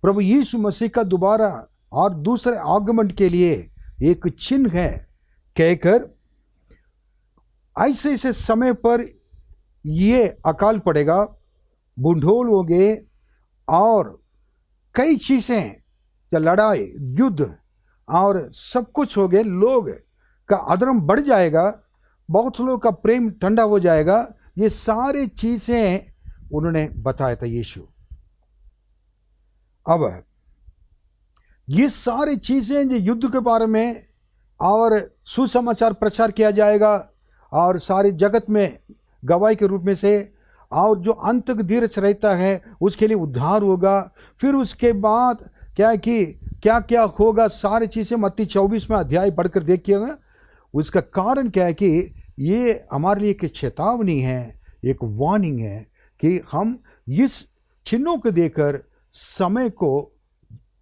प्रभु यीशु मसीह का दोबारा और दूसरे आगमन के लिए एक चिन्ह है, कहकर ऐसे ऐसे समय पर ये अकाल पड़ेगा, बुंढोल होंगे और कई चीजें, लड़ाई, युद्ध और सब कुछ हो गए, लोग का अधर्म बढ़ जाएगा, बहुत लोगों का प्रेम ठंडा हो जाएगा। ये सारी चीजें उन्होंने बताया था यीशु। अब ये सारी चीजें जो युद्ध के बारे में और सुसमाचार प्रचार किया जाएगा और सारे जगत में गवाही के रूप में से, और जो अंत तक धीरज रहता है उसके लिए उद्धार होगा। फिर उसके बाद क्या कि क्या क्या होगा, सारी चीजें मत्ती 24वां अध्याय पढ़कर देखिएगा। उसका कारण क्या है कि ये हमारे लिए एक चेतावनी है, एक वार्निंग है कि हम इस चिन्हों को देखकर समय को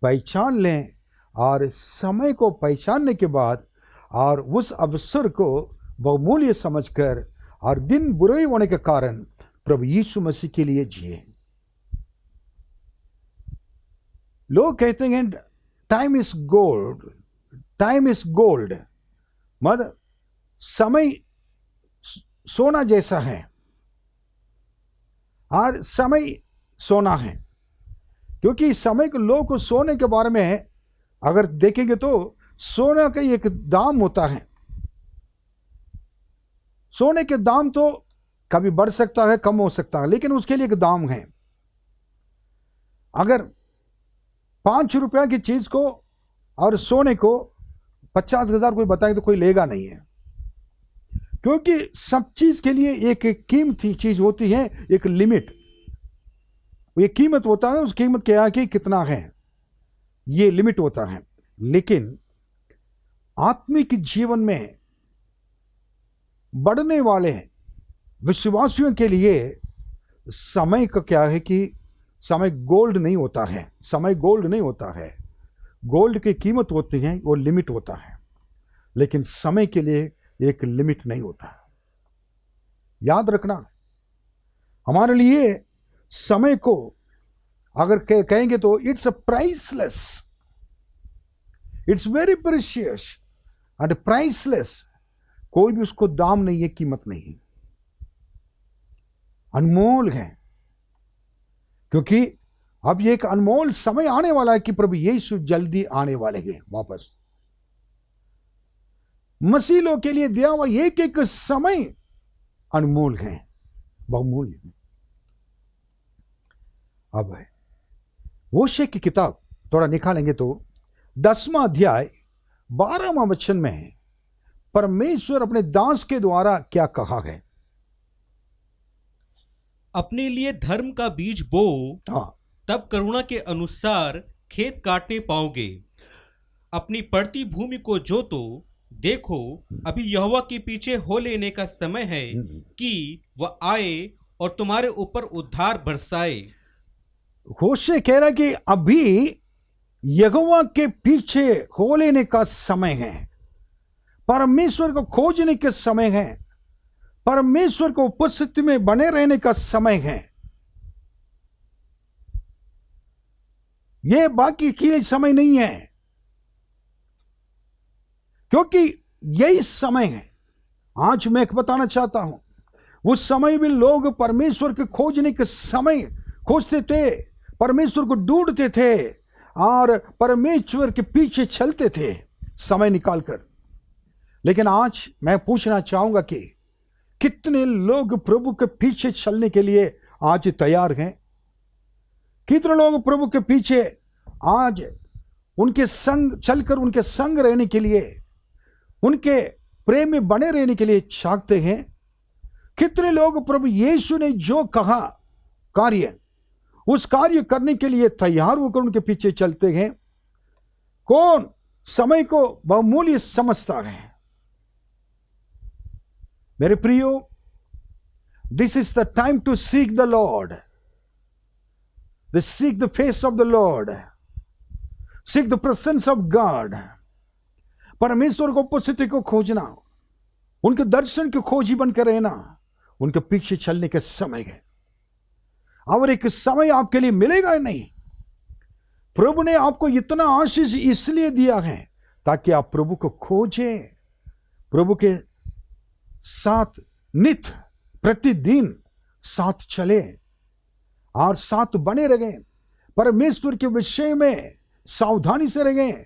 पहचान लें, और समय को पहचानने के बाद और उस अवसर को बहुमूल्य समझकर और दिन बुरे होने के कारण प्रभु यीशु मसीह के लिए जिए। लोग कहते हैं time is gold, time is gold, मतलब समय सोना जैसा है और समय सोना है, क्योंकि समय के लोग को सोने के बारे में अगर देखेंगे तो सोने का एक दाम होता है। सोने के दाम तो कभी बढ़ सकता है, कम हो सकता है, लेकिन उसके लिए एक दाम है। अगर 5 रुपया की चीज को और सोने को 50,000 कोई बताए तो कोई लेगा नहीं है, क्योंकि सब चीज के लिए एक कीमती चीज होती है, एक लिमिट, ये कीमत होता है। उस कीमत क्या है कि कितना है, ये लिमिट होता है। लेकिन आत्मिक जीवन में बढ़ने वाले विश्वासियों के लिए समय का क्या है कि समय गोल्ड नहीं होता है, समय गोल्ड नहीं होता है। गोल्ड की कीमत होती है, वो लिमिट होता है, लेकिन समय के लिए एक लिमिट नहीं होता। याद रखना, हमारे लिए समय को अगर कहेंगे तो it's a priceless, it's very precious and priceless. कोई भी उसको दाम नहीं है, कीमत नहीं है, अनमोल है, क्योंकि अब ये एक अनमोल समय आने वाला है कि प्रभु यीशु जल्दी आने वाले हैं वापस। मसीह लोग के लिए दिया हुआ एक एक समय अनमोल है, बहुमूल्य है। अब होशे की किताब थोड़ा निकालेंगे तो 10वां अध्याय 12वां वचन में परमेश्वर अपने दास के द्वारा क्या कहा है। अपने लिए धर्म का बीज बो, हाँ, तब करुणा के अनुसार खेत काटने पाओगे। अपनी पड़ती भूमि को जोतो, देखो अभी यहोवा के पीछे हो लेने का समय है कि वह आए और तुम्हारे ऊपर उद्धार बरसाए। होशे कह रहा है कि अभी यहोवा के पीछे हो लेने का समय है, परमेश्वर को खोजने के समय है, परमेश्वर को उपस्थिति में बने रहने का समय है। यह बाकी के समय नहीं है, क्योंकि यही समय है। आज मैं बताना चाहता हूं, उस समय भी लोग परमेश्वर के खोजने के समय खोजते थे, परमेश्वर को ढूंढते थे और परमेश्वर के पीछे चलते थे समय निकालकर। लेकिन आज मैं पूछना चाहूंगा कि कितने लोग प्रभु के पीछे चलने के लिए आज तैयार हैं? कितने लोग प्रभु के पीछे आज उनके संग चलकर उनके संग रहने के लिए, उनके प्रेम में बने रहने के लिए चाहते हैं? कितने लोग प्रभु यीशु ने जो कहा कार्य, उस कार्य करने के लिए तैयार होकर उनके पीछे चलते हैं? कौन समय को बहुमूल्य समझता है? मेरे प्रियो, this is the time to seek the Lord, seek the face of the Lord, seek the presence of God. परमेश्वर को उपस्थिति को खोजना, उनके दर्शन की खोजी बनकर रहना, उनके पीछे चलने के समय है। और एक समय आपके लिए मिलेगा नहीं। प्रभु ने आपको इतना आशीष इसलिए दिया है ताकि आप प्रभु को खोजें, प्रभु के साथ नित प्रतिदिन साथ चले और साथ बने रहें, परमेश्वर के विषय में सावधानी से रहें,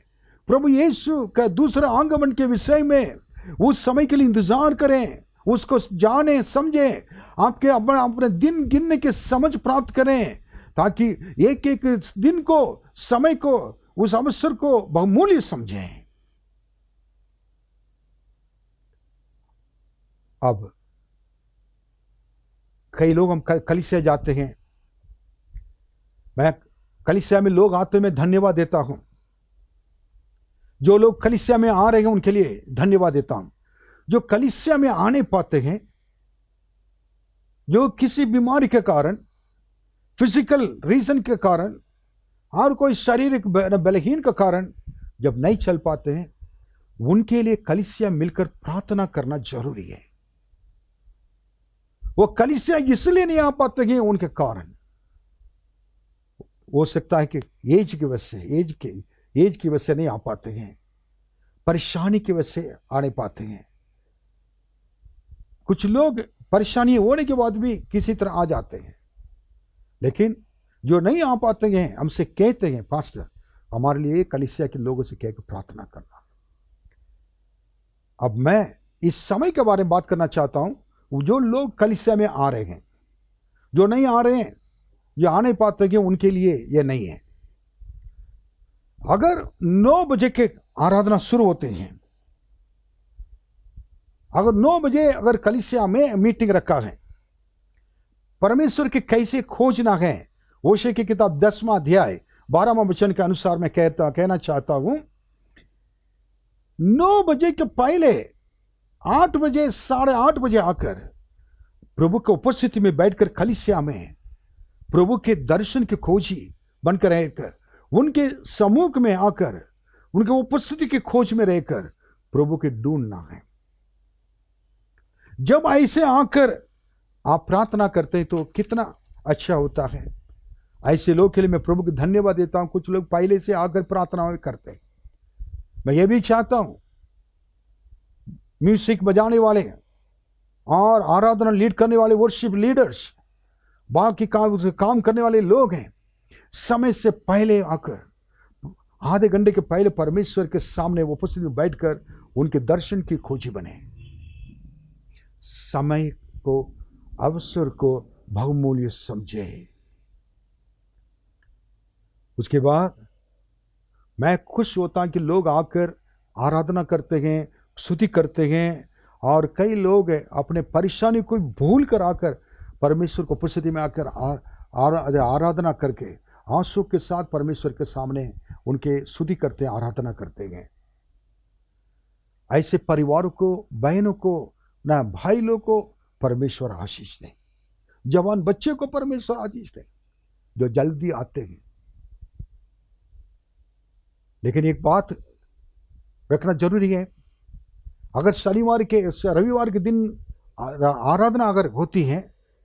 प्रभु यीशु का दूसरा आगमन के विषय में उस समय के लिए इंतजार करें, उसको जाने समझें, आपके अपने दिन गिनने के समझ प्राप्त करें, ताकि एक एक दिन को, समय को, उस अवसर को बहुमूल्य समझें। अब कई लोग हम कलीसिया जाते हैं, मैं कलीसिया में लोग आते मैं धन्यवाद देता हूं। जो लोग कलीसिया में आ रहे हैं उनके लिए धन्यवाद देता हूं। जो कलीसिया में आने पाते हैं, जो किसी बीमारी के कारण, फिजिकल रीजन के कारण और कोई शारीरिक बलहीन के कारण जब नहीं चल पाते हैं, उनके लिए कलीसिया मिलकर प्रार्थना करना जरूरी है। वो कलीसिया इसलिए नहीं आ पाते हैं, उनके कारण हो सकता है कि एज की वजह से, एज की वजह से नहीं आ पाते हैं, परेशानी की वजह से आने पाते हैं। कुछ लोग परेशानी होने के बाद भी किसी तरह आ जाते हैं, लेकिन जो नहीं आ पाते हैं हमसे कहते हैं, पास्टर हमारे लिए कलीसिया के लोगों से कहकर प्रार्थना करना। अब मैं इस समय के बारे में बात करना चाहता हूं। जो लोग कलीसिया में आ रहे हैं, जो नहीं आ रहे हैं, जो आ नहीं पाते हैं, उनके लिए यह नहीं है। अगर 9 बजे के आराधना शुरू होते हैं, अगर 9 बजे अगर कलीसिया में मीटिंग रखा है, परमेश्वर के कैसे खोजना है, होशे की किताब 10वां अध्याय 12वां वचन के अनुसार मैं कहना चाहता हूं, 9 बजे के पहले 8 बजे 8:30 बजे आकर प्रभु की उपस्थिति में बैठकर कलीसिया में प्रभु के दर्शन की खोजी बनकर रहकर, उनके सम्मुख में आकर उनके उपस्थिति की खोज में रहकर प्रभु के ढूंढना है। जब ऐसे आकर आप प्रार्थना करते हैं तो कितना अच्छा होता है। ऐसे लोग के लिए मैं प्रभु को धन्यवाद देता हूं। कुछ लोग पहले से आकर प्रार्थना करते हैं। मैं ये भी चाहता हूं म्यूजिक बजाने वाले और आराधना लीड करने वाले वर्शिप लीडर्स, बाकी काम करने वाले लोग हैं, समय से पहले आकर आधे घंटे के पहले परमेश्वर के सामने उपस्थित में बैठकर उनके दर्शन की खोजी बने। समय को, अवसर को बहुमूल्य समझे। उसके बाद मैं खुश होता हूं कि लोग आकर आराधना करते हैं, स्तुति करते हैं, और कई लोग अपने परेशानी को भूल कर आकर परमेश्वर को उपस्थिति में आकर आराधना करके आंसू के साथ परमेश्वर के सामने उनके स्तुति करते हैं, आराधना करते हैं। ऐसे परिवारों को, बहनों को, ना भाई लोग को परमेश्वर आशीष दे। जवान बच्चे को परमेश्वर आशीष दे जो जल्दी आते हैं। लेकिन एक बात रखना जरूरी है, अगर रविवार के दिन आराधना अगर होती है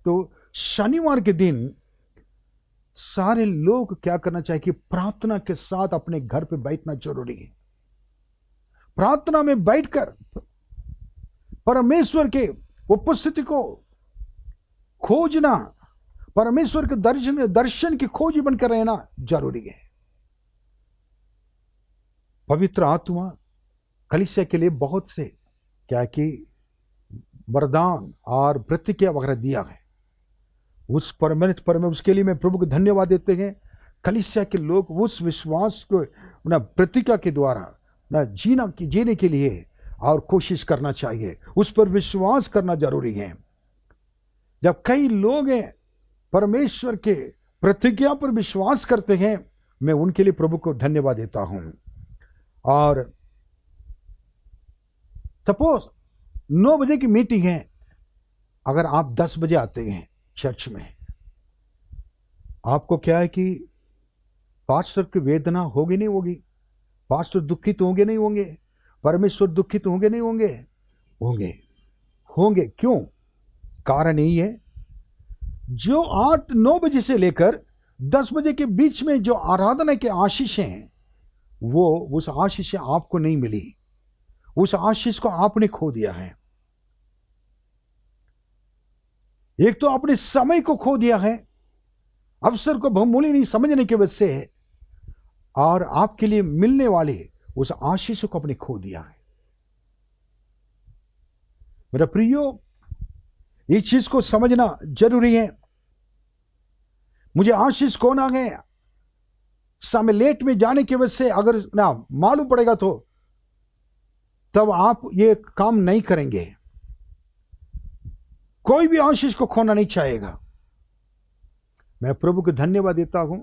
तो शनिवार के दिन सारे लोग क्या करना चाहिए कि प्रार्थना के साथ अपने घर पे बैठना जरूरी है। प्रार्थना में बैठकर परमेश्वर के उपस्थिति को खोजना, परमेश्वर के दर्शन की खोजी बनकर रहना जरूरी है। पवित्र आत्मा कलीसिया के लिए बहुत से क्या कि वरदान और प्रतिज्ञा वगैरह दिया है। उस उसके लिए मैं प्रभु को धन्यवाद देते हैं। कलीसिया के लोग उस विश्वास को ना प्रतिज्ञा के द्वारा ना जीने के लिए और कोशिश करना चाहिए। उस पर विश्वास करना जरूरी है। जब कई लोग परमेश्वर के प्रतिज्ञा पर विश्वास करते हैं, मैं उनके लिए प्रभु को धन्यवाद देता हूं। और सपोज 9 बजे की मीटिंग है, अगर आप 10 बजे आते हैं चर्च में, आपको क्या है कि पास्टर की वेदना होगी नहीं होगी, पास्टर दुखित होंगे नहीं होंगे, परमेश्वर दुखित होंगे नहीं होंगे, होंगे। क्यों? कारण यही है, जो 8-9 बजे से लेकर 10 बजे के बीच में जो आराधना के आशीष हैं, वो उस आशीष आपको नहीं मिली, उस आशीष को आपने खो दिया है। एक तो आपने समय को खो दिया है, अवसर को बहुमूल्य नहीं समझने की वजह से, और आपके लिए मिलने वाले उस आशीष को आपने खो दिया है। मेरा प्रियो, इस चीज को समझना जरूरी है। मुझे आशीष खोना है, समय लेट में जाने की वजह से अगर ना मालूम पड़ेगा तो तब आप ये काम नहीं करेंगे। कोई भी आशीष को खोना नहीं चाहेगा। मैं प्रभु को धन्यवाद देता हूं,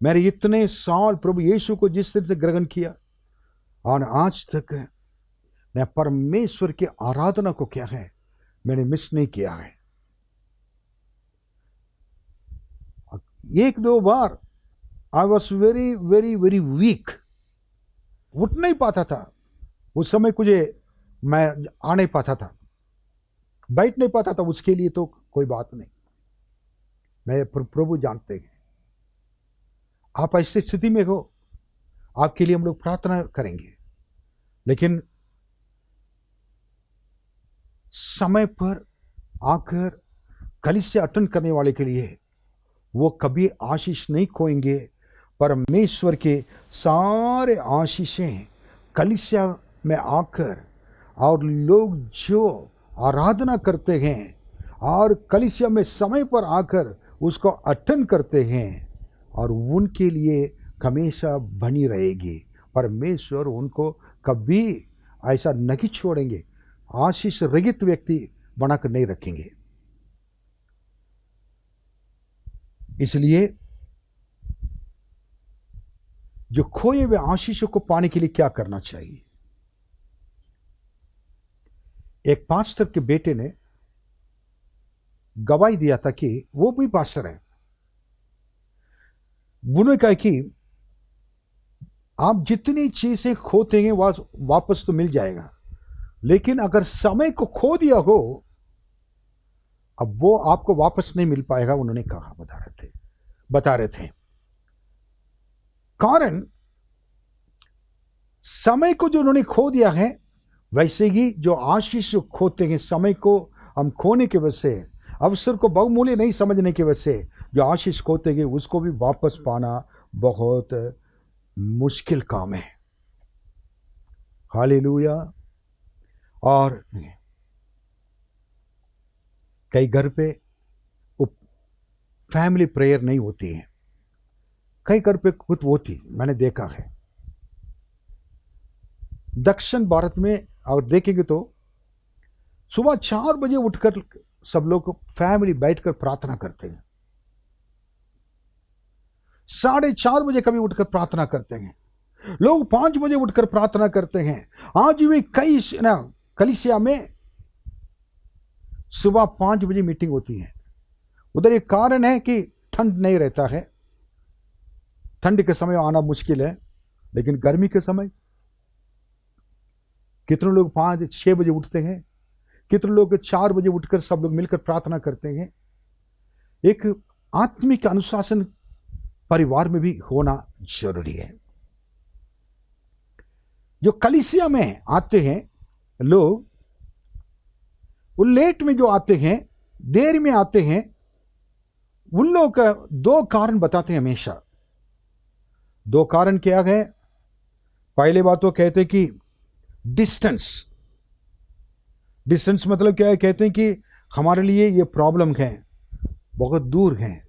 मेरे इतने साल प्रभु यीशु को जिस तरह से ग्रहण किया, और आज तक मैं परमेश्वर की आराधना को क्या है मैंने मिस नहीं किया है। 1-2 बार I was very very very weak, उठ नहीं पाता था, उस समय मुझे मैं आ नहीं पाता था, बैठ नहीं पाता था, उसके लिए तो कोई बात नहीं, मैं प्रभु जानते हैं। आप ऐसी स्थिति में हो, आपके लिए हम लोग प्रार्थना करेंगे, लेकिन समय पर आकर कलीसिया अटेंड करने वाले के लिए वो कभी आशीष नहीं खोएंगे। परमेश्वर के सारे आशीषें कलीसिया में आकर, और लोग जो आराधना करते हैं और कलीसिया में समय पर आकर उसको अटेंड करते हैं, और उनके लिए हमेशा बनी रहेगी। परमेश्वर उनको कभी ऐसा नहीं छोड़ेंगे, आशीष रहित व्यक्ति बनाकर नहीं रखेंगे। इसलिए जो खोए हुए आशीषों को पाने के लिए क्या करना चाहिए? एक पास्टर के बेटे ने गवाही दिया था कि वो भी पास्टर है। उन्होंने कहा कि आप जितनी चीजें खोते हैं वापस तो मिल जाएगा, लेकिन अगर समय को खो दिया हो, अब वो आपको वापस नहीं मिल पाएगा। उन्होंने कहा, बता रहे थे कारण समय को जो उन्होंने खो दिया है, वैसे ही जो आशीष खोते हैं, समय को हम खोने की वजह से, अवसर को बहुमूल्य नहीं समझने की वजह से जो आशीष खोते हैं, उसको भी वापस पाना बहुत मुश्किल काम है। हालेलुया। और कई घर पे फैमिली प्रेयर नहीं होती है, कई घर पे खुद होती, मैंने देखा है। दक्षिण भारत में और देखेंगे तो सुबह 4 बजे उठकर सब लोग फैमिली बैठकर प्रार्थना करते हैं, 4:30 बजे कभी उठकर प्रार्थना करते हैं, लोग 5 बजे उठकर प्रार्थना करते हैं। आज भी कई कलीसिया में सुबह 5 बजे मीटिंग होती है। उधर एक कारण है कि ठंड नहीं रहता है, ठंड के समय आना मुश्किल है, लेकिन गर्मी के समय कितने लोग 5-6 बजे उठते हैं, कितने लोग 4 बजे उठकर सब लोग मिलकर प्रार्थना करते हैं। एक आत्मिक अनुशासन परिवार में भी होना जरूरी है। जो कलीसिया में आते हैं लोग, वो लेट में जो आते हैं, देर में आते हैं, उन लोगों का 2 कारण बताते हैं हमेशा। 2 कारण क्या है? पहले बात तो कहते हैं कि डिस्टेंस मतलब क्या है? कहते हैं कि हमारे लिए ये प्रॉब्लम है, बहुत दूर है,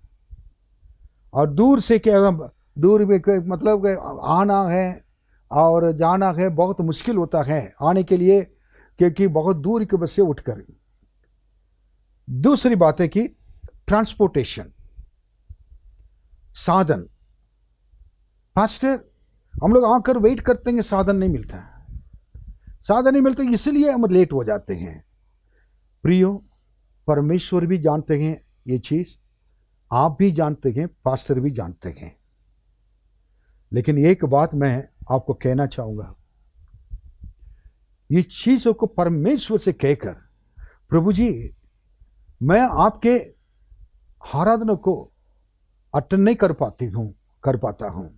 और दूर से क्या, दूर में मतलब आना है और जाना है, बहुत मुश्किल होता है आने के लिए, क्योंकि बहुत दूर की बस से उठकर। दूसरी बात है कि ट्रांसपोर्टेशन, साधन। पास्टर, हम लोग आकर वेट करते हैं, साधन नहीं मिलता, इसलिए हम लेट हो जाते हैं। प्रियो, परमेश्वर भी जानते हैं ये चीज, आप भी जानते हैं, पास्टर भी जानते हैं। लेकिन एक बात मैं आपको कहना चाहूंगा, ये चीजों को परमेश्वर से कहकर, प्रभु जी मैं आपके आराधना को अटेंड नहीं कर पाता हूं,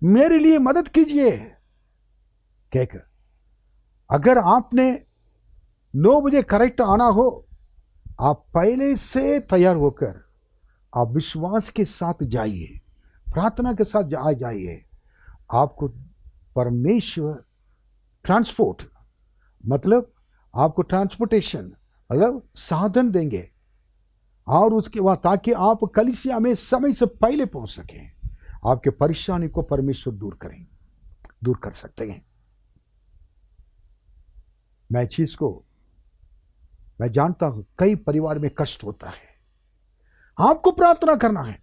मेरे लिए मदद कीजिए कहकर। अगर आपने 9 बजे करेक्ट आना हो, आप पहले से तैयार होकर आप विश्वास के साथ जाइए, प्रार्थना के साथ जाइए। आपको परमेश्वर ट्रांसपोर्ट मतलब आपको ट्रांसपोर्टेशन मतलब साधन देंगे, और उसके बाद ताकि आप कलीसिया में समय से पहले पहुंच सकें। आपके परेशानी को परमेश्वर दूर कर सकते हैं। मैं जानता हूं कई परिवार में कष्ट होता है। आपको प्रार्थना करना है,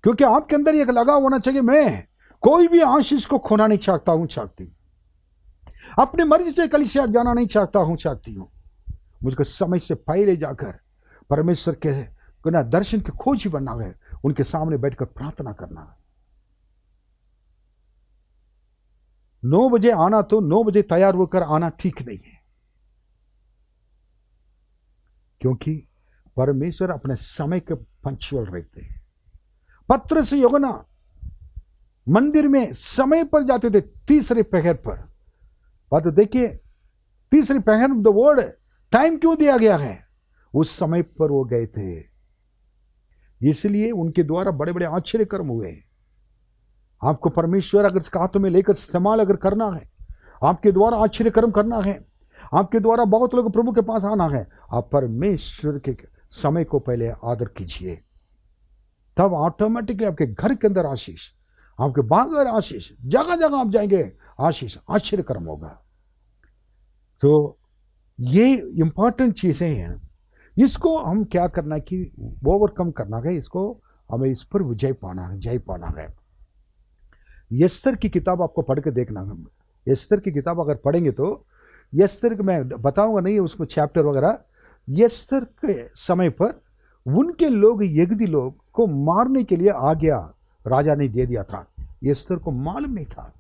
क्योंकि आपके अंदर एक लगाव होना चाहिए, मैं कोई भी आशीष को खोना नहीं चाहती, अपनी मर्जी से कलीसिया जाना नहीं चाहती हूं। मुझको समय से पहले जाकर परमेश्वर के दर्शन की खोजी बनना है, उनके सामने बैठकर प्रार्थना करना है। 9 बजे आना तो 9 बजे तैयार होकर आना ठीक नहीं है, क्योंकि परमेश्वर अपने समय के पंक्चुअल रहते हैं। पत्रस यूहन्ना मंदिर में समय पर जाते थे, तीसरे पहर पर। बात देखिए, तीसरे पहर द वर्ड टाइम क्यों दिया गया है? उस समय पर वो गए थे, इसलिए उनके द्वारा बड़े बड़े आश्चर्य कर्म हुए। आपको परमेश्वर अगर इसका हाथों में लेकर इस्तेमाल अगर करना है, आपके द्वारा आश्चर्य कर्म करना है, आपके द्वारा बहुत लोग प्रभु के पास आना है, आप परमेश्वर के समय को पहले आदर कीजिए, तब ऑटोमेटिकली आपके घर के अंदर आशीष, आपके बाहर आशीष, जगह जगह आप जाएंगे आशीष, आश्चर्य कर्म होगा। तो ये इंपॉर्टेंट चीजें हैं, इसको हम क्या करना है कि ओवरकम करना है, इसको हमें इस पर विजय पाना है, जय पाना है। एस्तर की किताब आपको पढ़ के देखना है। एस्तर की किताब अगर पढ़ेंगे तो एस्तर के, मैं बताऊंगा नहीं उसको चैप्टर वगैरह, एस्तर के समय पर उनके लोग यहूदी लोग को मारने के लिए आज्ञा राजा ने दे दिया था। एस्तर को मालूम नहीं था।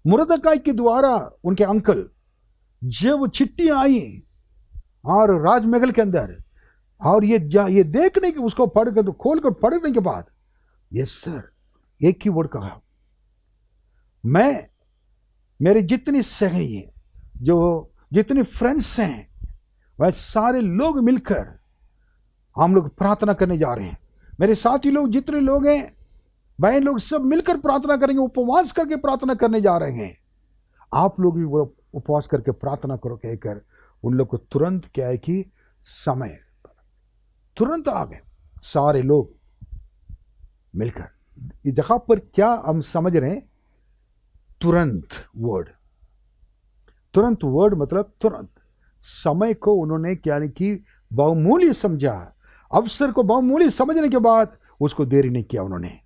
मुर्दकाई के द्वारा उनके अंकल जब चिट्ठी आई और राजमहल के अंदर, और ये देखने की उसको पढ़ कर, तो खोल कर पढ़ने के बाद एस्तर एक ही वर्ड कहा, मैं, मेरे जितनी सही हैं, जो जितने फ्रेंड्स हैं, वह सारे लोग मिलकर हम लोग प्रार्थना करने जा रहे हैं। मेरे साथी लोग जितने लोग हैं, बहन लोग, सब मिलकर प्रार्थना करेंगे, उपवास करके प्रार्थना करने जा रहे हैं। आप लोग भी वो उपवास करके प्रार्थना करो कहकर उन लोग को तुरंत क्या है कि समय तुरंत आ गए सारे लोग मिलकर। इस जगह पर क्या हम समझ रहे हैं? तुरंत वर्ड मतलब तुरंत। समय को उन्होंने क्या नहीं कि बहुमूल्य समझा, अवसर को बहुमूल्य समझने के बाद उसको देरी नहीं किया, उन्होंने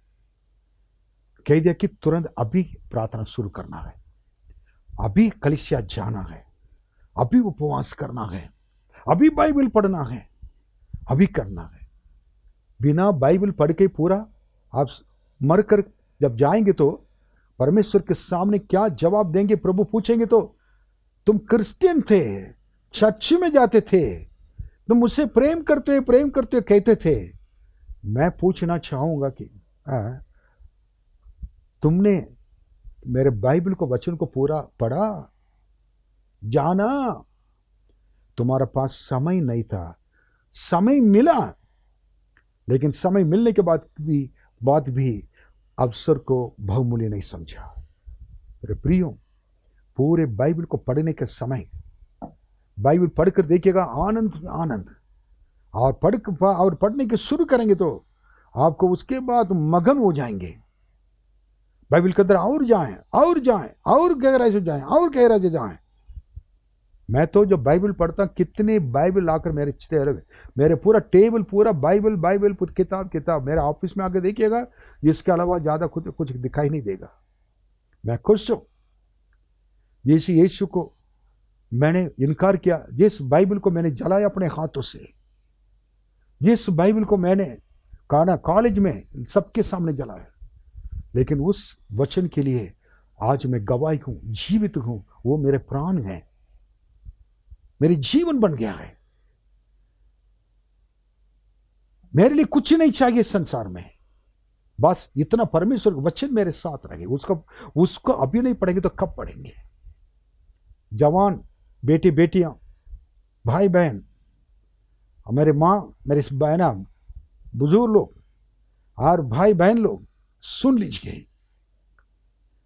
कह दिया कि तुरंत अभी प्रार्थना शुरू करना है, अभी कलीसिया जाना है, अभी उपवास करना है, अभी बाइबल पढ़ना है, अभी करना है। बिना बाइबल पढ़ के पूरा आप मरकर जब जाएंगे तो परमेश्वर के सामने क्या जवाब देंगे? प्रभु पूछेंगे तो तुम क्रिश्चियन थे, चर्च में जाते थे, तुम मुझसे प्रेम करते कहते थे। मैं पूछना चाहूंगा कि तुमने मेरे बाइबल को, वचन को पूरा पढ़ा, जाना? तुम्हारे पास समय नहीं था, समय मिला, लेकिन समय मिलने के बाद भी अवसर को बहुमूल्य नहीं समझा। मेरे प्रियो, पूरे बाइबल को पढ़ने के समय बाइबल पढ़कर देखिएगा, आनंद और पढ़ने के शुरू करेंगे तो आपको उसके बाद मगन हो जाएंगे। बाइबल के अंदर और जाएं और गहराई से जाएं और गहराई से जाएं। मैं तो जब बाइबल पढ़ता, कितने बाइबल आकर मेरे पूरा टेबल पूरा बाइबल किताब मेरे ऑफिस में आकर देखिएगा, इसके अलावा ज्यादा कुछ दिखाई नहीं देगा। मैं खुश हूं, जैसे यीशु को मैंने इनकार किया, जिस बाइबल को मैंने जलाया अपने हाथों से, जिस बाइबल को मैंने कॉलेज में सबके सामने जलाया, लेकिन उस वचन के लिए आज मैं गवाही हूं, जीवित हूं। वो मेरे प्राण हैं, मेरे जीवन बन गया है। मेरे लिए कुछ नहीं चाहिए संसार में, बस इतना परमेश्वर का वचन मेरे साथ रहे। उसको अभी नहीं पढ़ेंगे तो कब पढ़ेंगे? जवान बेटे बेटियां, भाई बहन, मेरे माँ, मेरे बहना, बुजुर्ग लोग और भाई बहन लोग, सुन लीजिए।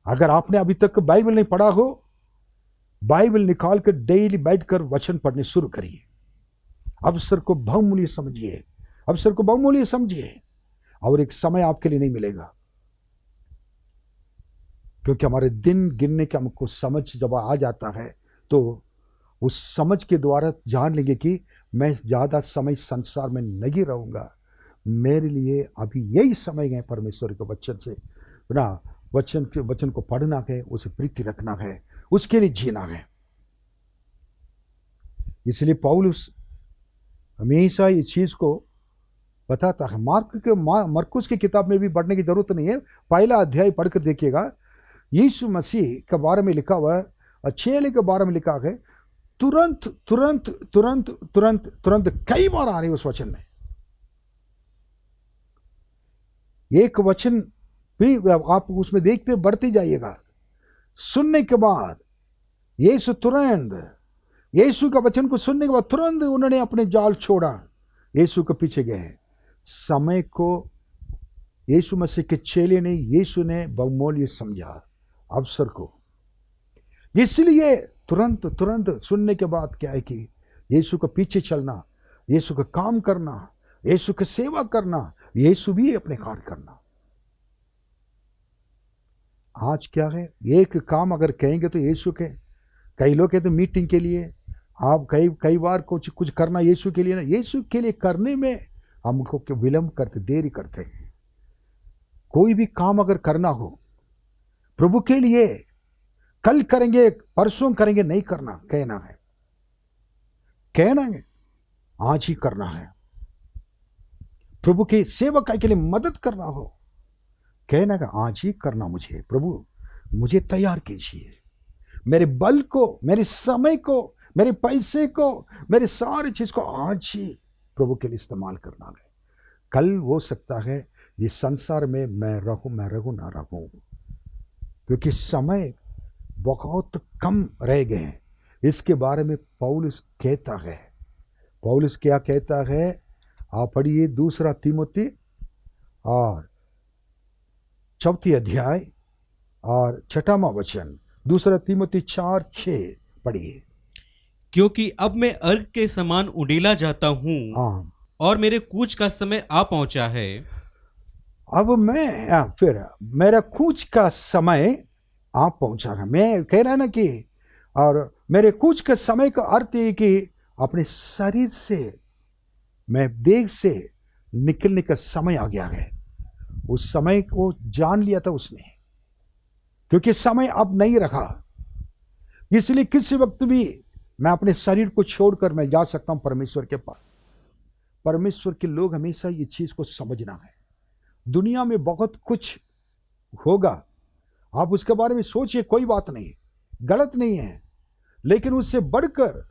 अगर आपने अभी तक बाइबल नहीं पढ़ा हो, बाइबल निकाल कर डेली बैठकर वचन पढ़ने शुरू करिए। अवसर को बहुमूल्य समझिए, और एक समय आपके लिए नहीं मिलेगा, क्योंकि हमारे दिन गिनने का हमको समझ जब आ जाता है तो उस समझ के द्वारा जान लेंगे कि मैं ज्यादा समय संसार में नहीं रहूंगा। मेरे लिए अभी यही समय है परमेश्वर के वचन से ना, वचन को पढ़ना है, उसे प्रीति रखना है, उसके लिए जीना है। इसलिए पौलुस हमेशा इस चीज को बताता है। मरकुस की किताब में भी पढ़ने की जरूरत नहीं है, पहला अध्याय पढ़कर देखिएगा। यीशु मसीह के बारे में लिखा हुआ है और चेले के बारे में लिखा है, तुरंत तुरंत तुरंत तुरंत तुरंत कई बार आ रही है उस वचन में। एक वचन भी आप उसमें देखते बढ़ते जाइएगा। सुनने के बाद यीशु तुरंत, यीशु का वचन को सुनने के बाद तुरंत उन्होंने अपने जाल छोड़ा, यीशु के पीछे गए। समय को यीशु मसीह के चेले ने, यीशु ने बहुमूल्य समझा अवसर को, इसलिए तुरंत तुरंत सुनने के बाद क्या है कि यीशु के पीछे चलना, यीशु का काम करना, यीशु की सेवा करना, यीशु भी अपने कार्य करना। आज क्या है, एक काम अगर कहेंगे तो यीशु के, कई लोग कहते मीटिंग के लिए, आप कई बार कुछ करना यीशु के लिए ना, यीशु के लिए करने में हमको विलंब करते, देरी करते हैं। कोई भी काम अगर करना हो प्रभु के लिए, कल करेंगे परसों करेंगे नहीं करना, कहना है, कहना है आज ही करना है। प्रभु की सेवा के लिए मदद करना हो, कहना है आज ही करना, मुझे प्रभु मुझे तैयार कीजिए, मेरे बल को, मेरे समय को, मेरे पैसे को, मेरे सारी चीज को आज ही प्रभु के लिए इस्तेमाल करना है। कल हो सकता है ये संसार में मैं रहूं ना रहूं, क्योंकि समय बहुत कम रह गए हैं। इसके बारे में पौलुस कहता है, पौलुस क्या कहता है, आप पढ़िए 2 तीमुथी और 4 अध्याय और 6वां वचन, 2 तीमुथी 4:6 पढ़िए। क्योंकि अब मैं अर्घ के समान उंडेला जाता हूँ, हाँ, और मेरे कूच का समय आ पहुंचा है। अब मैं फिर मेरा कूच का समय आप पहुंचा है। मैं कह रहा ना कि, और मेरे कूच के समय का अर्थ है कि अपने शरीर से, मैं देह से निकलने का समय आ गया है। उस समय को जान लिया था उसने, क्योंकि समय अब नहीं रहा, इसलिए किसी वक्त भी मैं अपने शरीर को छोड़कर मैं जा सकता हूं परमेश्वर के पास। परमेश्वर के लोग हमेशा ये चीज को समझना है। दुनिया में बहुत कुछ होगा, आप उसके बारे में सोचिए, कोई बात नहीं, गलत नहीं है, लेकिन उससे बढ़कर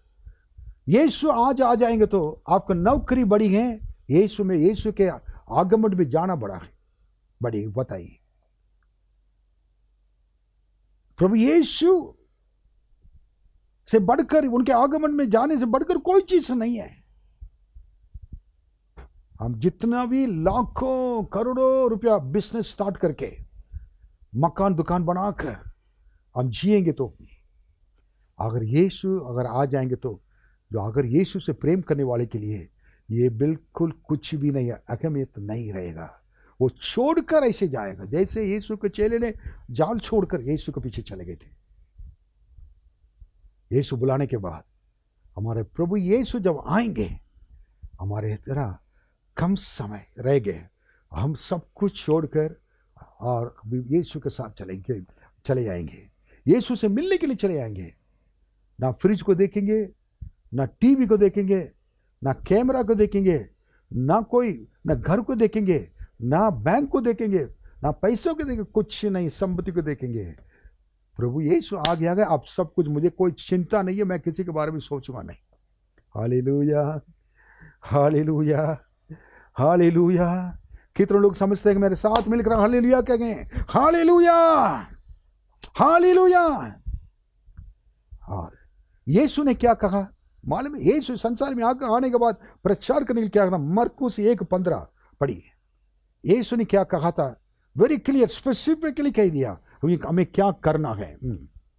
यीशु आज आ जाएंगे तो आपका नौकरी बड़ी है, यीशु में, यीशु के आगमन में जाना बड़ा है, बड़ी, बताइए। प्रभु यीशु से बढ़कर, उनके आगमन में जाने से बढ़कर कोई चीज नहीं है। हम जितना भी लाखों करोड़ों रुपया बिजनेस स्टार्ट करके, मकान दुकान बनाकर हम जिएंगे तो, अगर यीशु अगर आ जाएंगे तो, जो अगर यीशु से प्रेम करने वाले के लिए ये बिल्कुल कुछ भी नहीं है, अहमियत नहीं रहेगा। वो छोड़कर ऐसे जाएगा जैसे यीशु के चेले ने जाल छोड़कर यीशु के पीछे चले गए थे। यीशु बुलाने के बाद हमारे प्रभु यीशु जब आएंगे, हमारे तरह कम समय रह गए, हम सब कुछ छोड़कर और यीशु के साथ चले जाएंगे, यीशु से मिलने के लिए चले जाएंगे। ना फ्रिज को देखेंगे, ना टीवी को देखेंगे, ना कैमरा को देखेंगे, ना घर को देखेंगे, ना बैंक को देखेंगे, ना पैसों को देखेंगे, कुछ नहीं, संपत्ति को देखेंगे। प्रभु यीशु आ गया, अब सब कुछ, मुझे कोई चिंता नहीं है, मैं किसी के बारे में सोचूंगा नहीं। Hallelujah, hallelujah, hallelujah. कितने लोग समझते हैं कि मेरे साथ मिलकर हालेलुया कहेंगे, हालेलुया, हालेलुया। और यीशु ने क्या कहा मालूम है? यीशु संसार में आने के बाद प्रचार करने के लिए क्या कहा? मरकुस 1:15 पढ़िए। यीशु ने क्या कहा था? वेरी क्लियर, स्पेसिफिकली कह दिया हमें क्या करना है।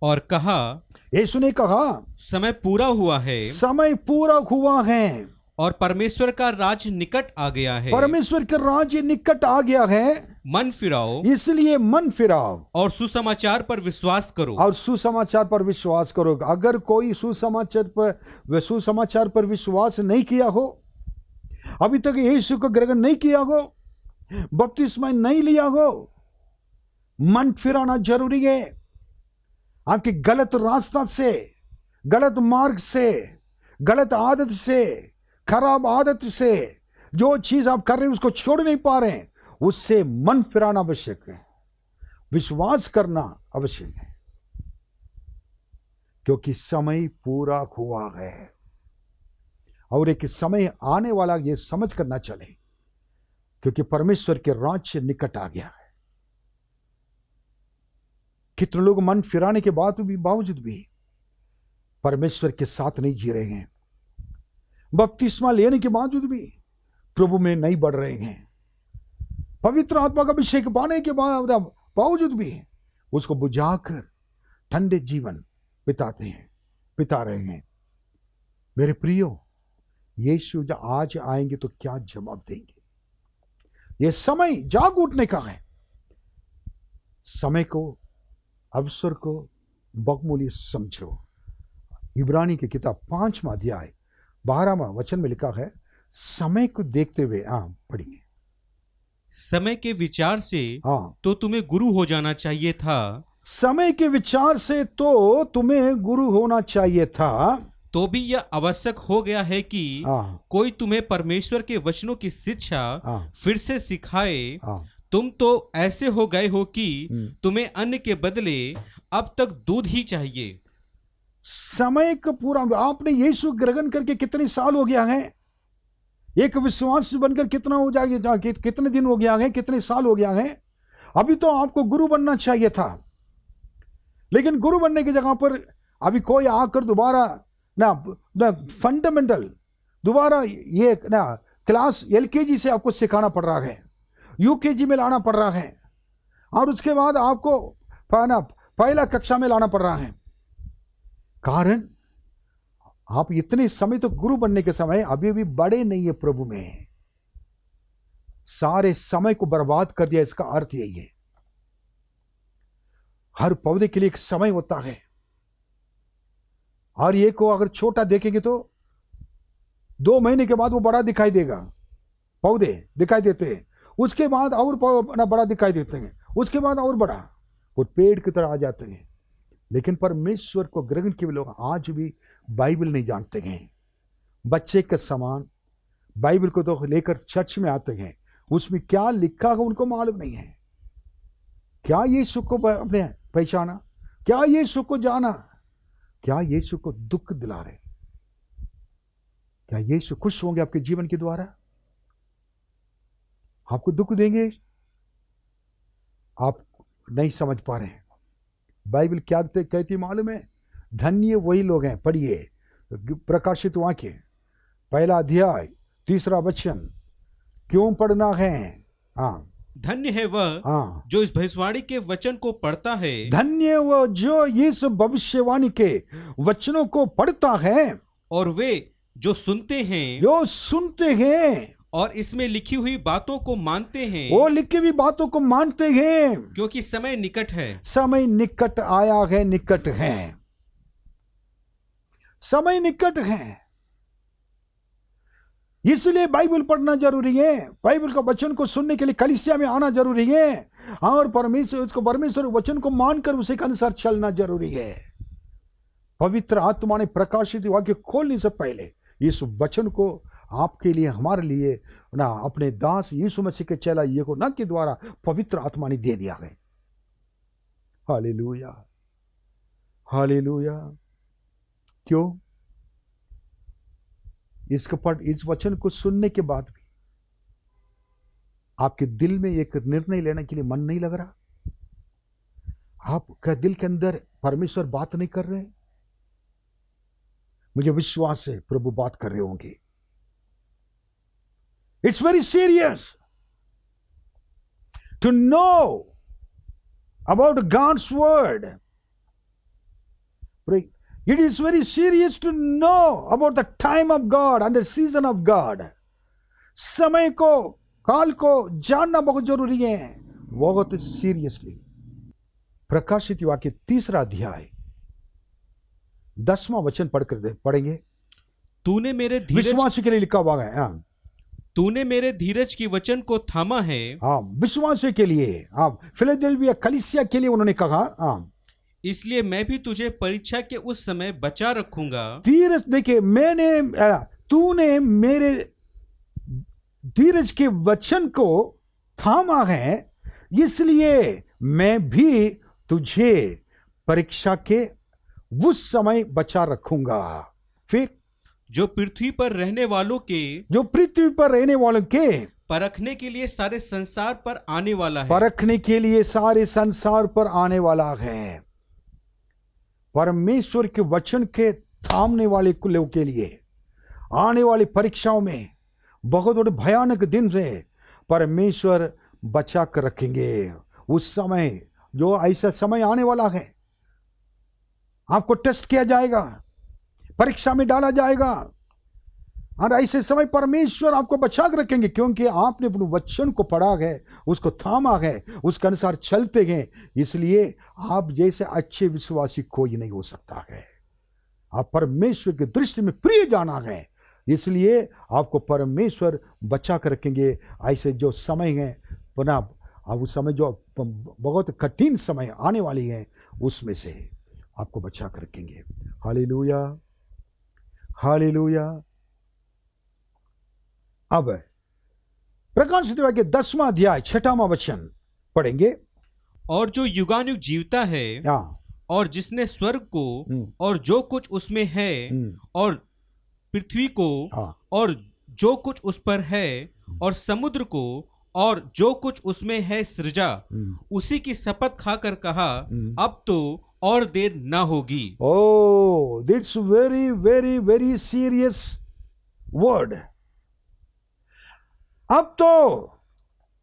और कहा, यीशु ने कहा, समय पूरा हुआ है, समय पूरा हुआ है और परमेश्वर का राज निकट आ गया है। परमेश्वर का राज्य निकट आ गया है, मन फिराओ, इसलिए मन फिराओ और सुसमाचार पर विश्वास करो। और सुसमाचार पर विश्वास करो। अगर कोई सुसमाचार पर विश्वास नहीं किया हो, अभी तक यीशु को ग्रहण नहीं किया हो, बपतिस्मा नहीं लिया हो, मन फिराना जरूरी है। आपकी गलत रास्ता से, गलत मार्ग से, गलत आदत से, खराब आदत से जो चीज आप कर रहे हैं उसको छोड़ नहीं पा रहे हैं, उससे मन फिराना आवश्यक है। विश्वास करना आवश्यक है, क्योंकि समय पूरा हुआ है और एक समय आने वाला ये समझ कर ना चले, क्योंकि परमेश्वर के राज्य निकट आ गया है। कितने लोग मन फिराने के बावजूद भी परमेश्वर के साथ नहीं जी रहे हैं, बपतिस्मा लेने के बावजूद भी प्रभु में नहीं बढ़ रहे हैं, पवित्र आत्मा का अभिषेक पाने के बावजूद भी उसको बुझाकर ठंडे जीवन बिता रहे हैं। मेरे प्रियो, यीशु जब आज आएंगे तो क्या जवाब देंगे? यह समय जाग उठने का है। समय को, अवसर को बहुमूल्य समझो। इब्रानी की किताब 5वां अध्याय 12वां वचन में लिखा है, समय को देखते हुए पढ़िए। समय के विचार से तो तुम्हें गुरु हो जाना चाहिए था। समय के विचार से तो तुम्हें गुरु होना चाहिए था, तो भी यह आवश्यक हो गया है कि कोई तुम्हें परमेश्वर के वचनों की शिक्षा फिर से सिखाए। तुम तो ऐसे हो गए हो कि तुम्हें अन्न के बदले अब तक दूध ही चाहिए। समय का पूरा, आपने यीशु ग्रहण करके कितने साल हो गया है? एक विश्वास बनकर कितना हो जाएगा, कितने दिन हो गया है, कितने साल हो गया है? अभी तो आपको गुरु बनना चाहिए था, लेकिन गुरु बनने की जगह पर अभी कोई आकर दोबारा ना फंडामेंटल दोबारा ये ना क्लास एलकेजी से आपको सिखाना पड़ रहा है, यूकेजी में लाना पड़ रहा है, और उसके बाद आपको पहला कक्षा में लाना पड़ रहा है। कारण आप इतने समय तो गुरु बनने के समय अभी भी बड़े नहीं है प्रभु में, सारे समय को बर्बाद कर दिया। इसका अर्थ यही है, हर पौधे के लिए एक समय होता है, और ये को अगर छोटा देखेंगे तो 2 महीने के बाद वो बड़ा दिखाई देगा, पौधे दिखाई देते हैं, उसके बाद और बड़ा दिखाई देते हैं, उसके बाद और बड़ा, वो पेड़ की तरह आ जाते हैं। लेकिन परमेश्वर को ग्रहण किए लोग आज भी बाइबल नहीं जानते हैं। बच्चे के समान बाइबल को तो लेकर चर्च में आते हैं, उसमें क्या लिखा है उनको मालूम नहीं है। क्या यीशु को अपने पहचाना? क्या यीशु को जाना? क्या यीशु को दुख दिला रहे? क्या यीशु खुश होंगे आपके जीवन के द्वारा? आपको दुख देंगे? आप नहीं समझ पा रहे हैं। बाइबल क्या कहती मालूम है? धन्य वही लोग हैं, पढ़िए प्रकाशित वाक्य 1 अध्याय 3 वचन। क्यों पढ़ना है? धन्य है वह जो इस भविष्यवाणी के वचन को पढ़ता है। धन्य वह जो इस भविष्यवाणी के वचनों को पढ़ता है, और वे जो सुनते हैं और इसमें लिखी हुई बातों को मानते हैं। वो लिखी हुई बातों को मानते हैं, क्योंकि समय निकट है। समय निकट आया है, निकट है, समय निकट है। इसलिए बाइबल पढ़ना जरूरी है, बाइबल का वचन को सुनने के लिए कलीसिया में आना जरूरी है, और परमेश्वर वचन को मानकर उसे के अनुसार चलना जरूरी है। पवित्र आत्मा ने प्रकाशित वाक्य खोलने से पहले इस वचन को आपके लिए, हमारे लिए ना, अपने दास यीशु मसीह के चेला ये को ना के द्वारा पवित्र आत्मा ने दे दिया है। Hallelujah, hallelujah. क्यों? इस वचन को सुनने के बाद भी आपके दिल में एक निर्णय लेने के लिए मन नहीं लग रहा? आपका दिल के अंदर परमेश्वर बात नहीं कर रहे? मुझे विश्वास है प्रभु बात कर रहे होंगे। It's very serious to know about God's word. It is very serious to know about the time of God and the season of God. समय को, काल को जानना बहुत जरूरी है, बहुत सीरियसली। प्रकाशित वाक्य 3 अध्याय 10वां वचन पढ़ेंगे। तूने मेरे धीरज, विश्वास के लिए लिखा हुआ है, तूने मेरे धीरज की वचन को थामा है। विश्वास के लिए, फिलाडेल्फिया कलीसिया के लिए उन्होंने कहा, इसलिए मैं भी तुझे परीक्षा के उस समय बचा रखूंगा। धीरज, देखिए, तूने मेरे धीरज के वचन को थामा है, इसलिए मैं भी तुझे परीक्षा के उस समय बचा रखूंगा। फिर जो पृथ्वी पर रहने वालों के जो पृथ्वी पर रहने वालों के परखने के लिए सारे संसार पर आने वाला है। परखने के लिए सारे संसार पर आने वाला है। परमेश्वर के वचन के थामने वाले लोगों के लिए आने वाली परीक्षाओं में बहुत बड़े भयानक दिन से परमेश्वर बचा कर रखेंगे। उस समय जो ऐसा समय आने वाला है, आपको टेस्ट किया जाएगा, परीक्षा में डाला जाएगा, और ऐसे समय परमेश्वर आपको बचा कर रखेंगे, क्योंकि आपने अपने वचन को पढ़ा है, उसको थामा है, उसके अनुसार चलते हैं। इसलिए आप जैसे अच्छे विश्वासी कोई नहीं हो सकता है। आप परमेश्वर की दृष्टि में प्रिय जाना है, इसलिए आपको परमेश्वर बचा कर रखेंगे। ऐसे जो समय है पुनः अब उस समय जो बहुत कठिन समय आने वाली है, उसमें से आपको बचा कर रखेंगे। Hallelujah, hallelujah. अब प्रकाशित वाक्य 10वां अध्याय 6वां वचन पढ़ेंगे। और जो युगानुयुग जीवता है और जिसने स्वर्ग को और जो कुछ उसमें है और पृथ्वी को और जो कुछ उस पर है और समुद्र को और जो कुछ उसमें है सृजा, उसी की शपथ खाकर कहा, अब तो और देर ना होगी। Oh, that's very very very serious word. अब तो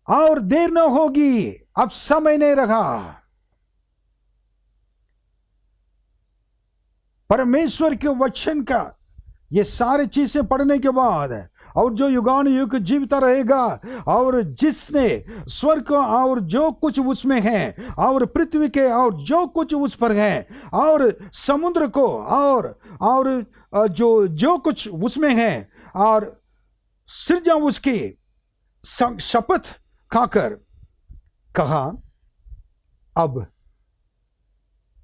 और देर न होगी, अब समय नहीं रहा। परमेश्वर के वचन का ये सारी चीजें पढ़ने के बाद, और जो युगान युग जीवता रहेगा, और जिसने स्वर्ग और जो कुछ उसमें है और पृथ्वी के और जो कुछ उस पर है और समुद्र को और जो कुछ उसमें है और सृजा उसकी शपथ खाकर कहा, अब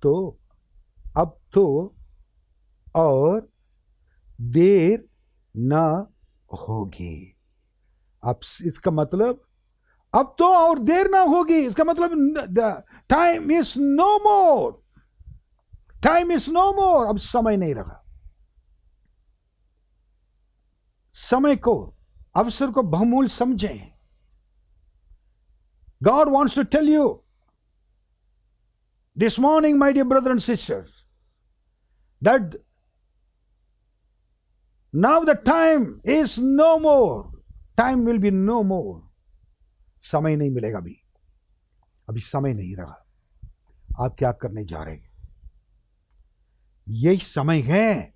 तो और देर ना होगी। अब इसका मतलब अब तो और देर ना होगी, इसका मतलब time is no more, time is no more. अब समय नहीं रहा। समय को, अवसर को बहुमूल्य समझें। God wants to tell you this morning, my dear brothers and sisters, that now the time is no more. Time will be no more. समय नहीं मिलेगा अभी समय नहीं रहा। आप क्या करने जा रहे हैं? यही समय है,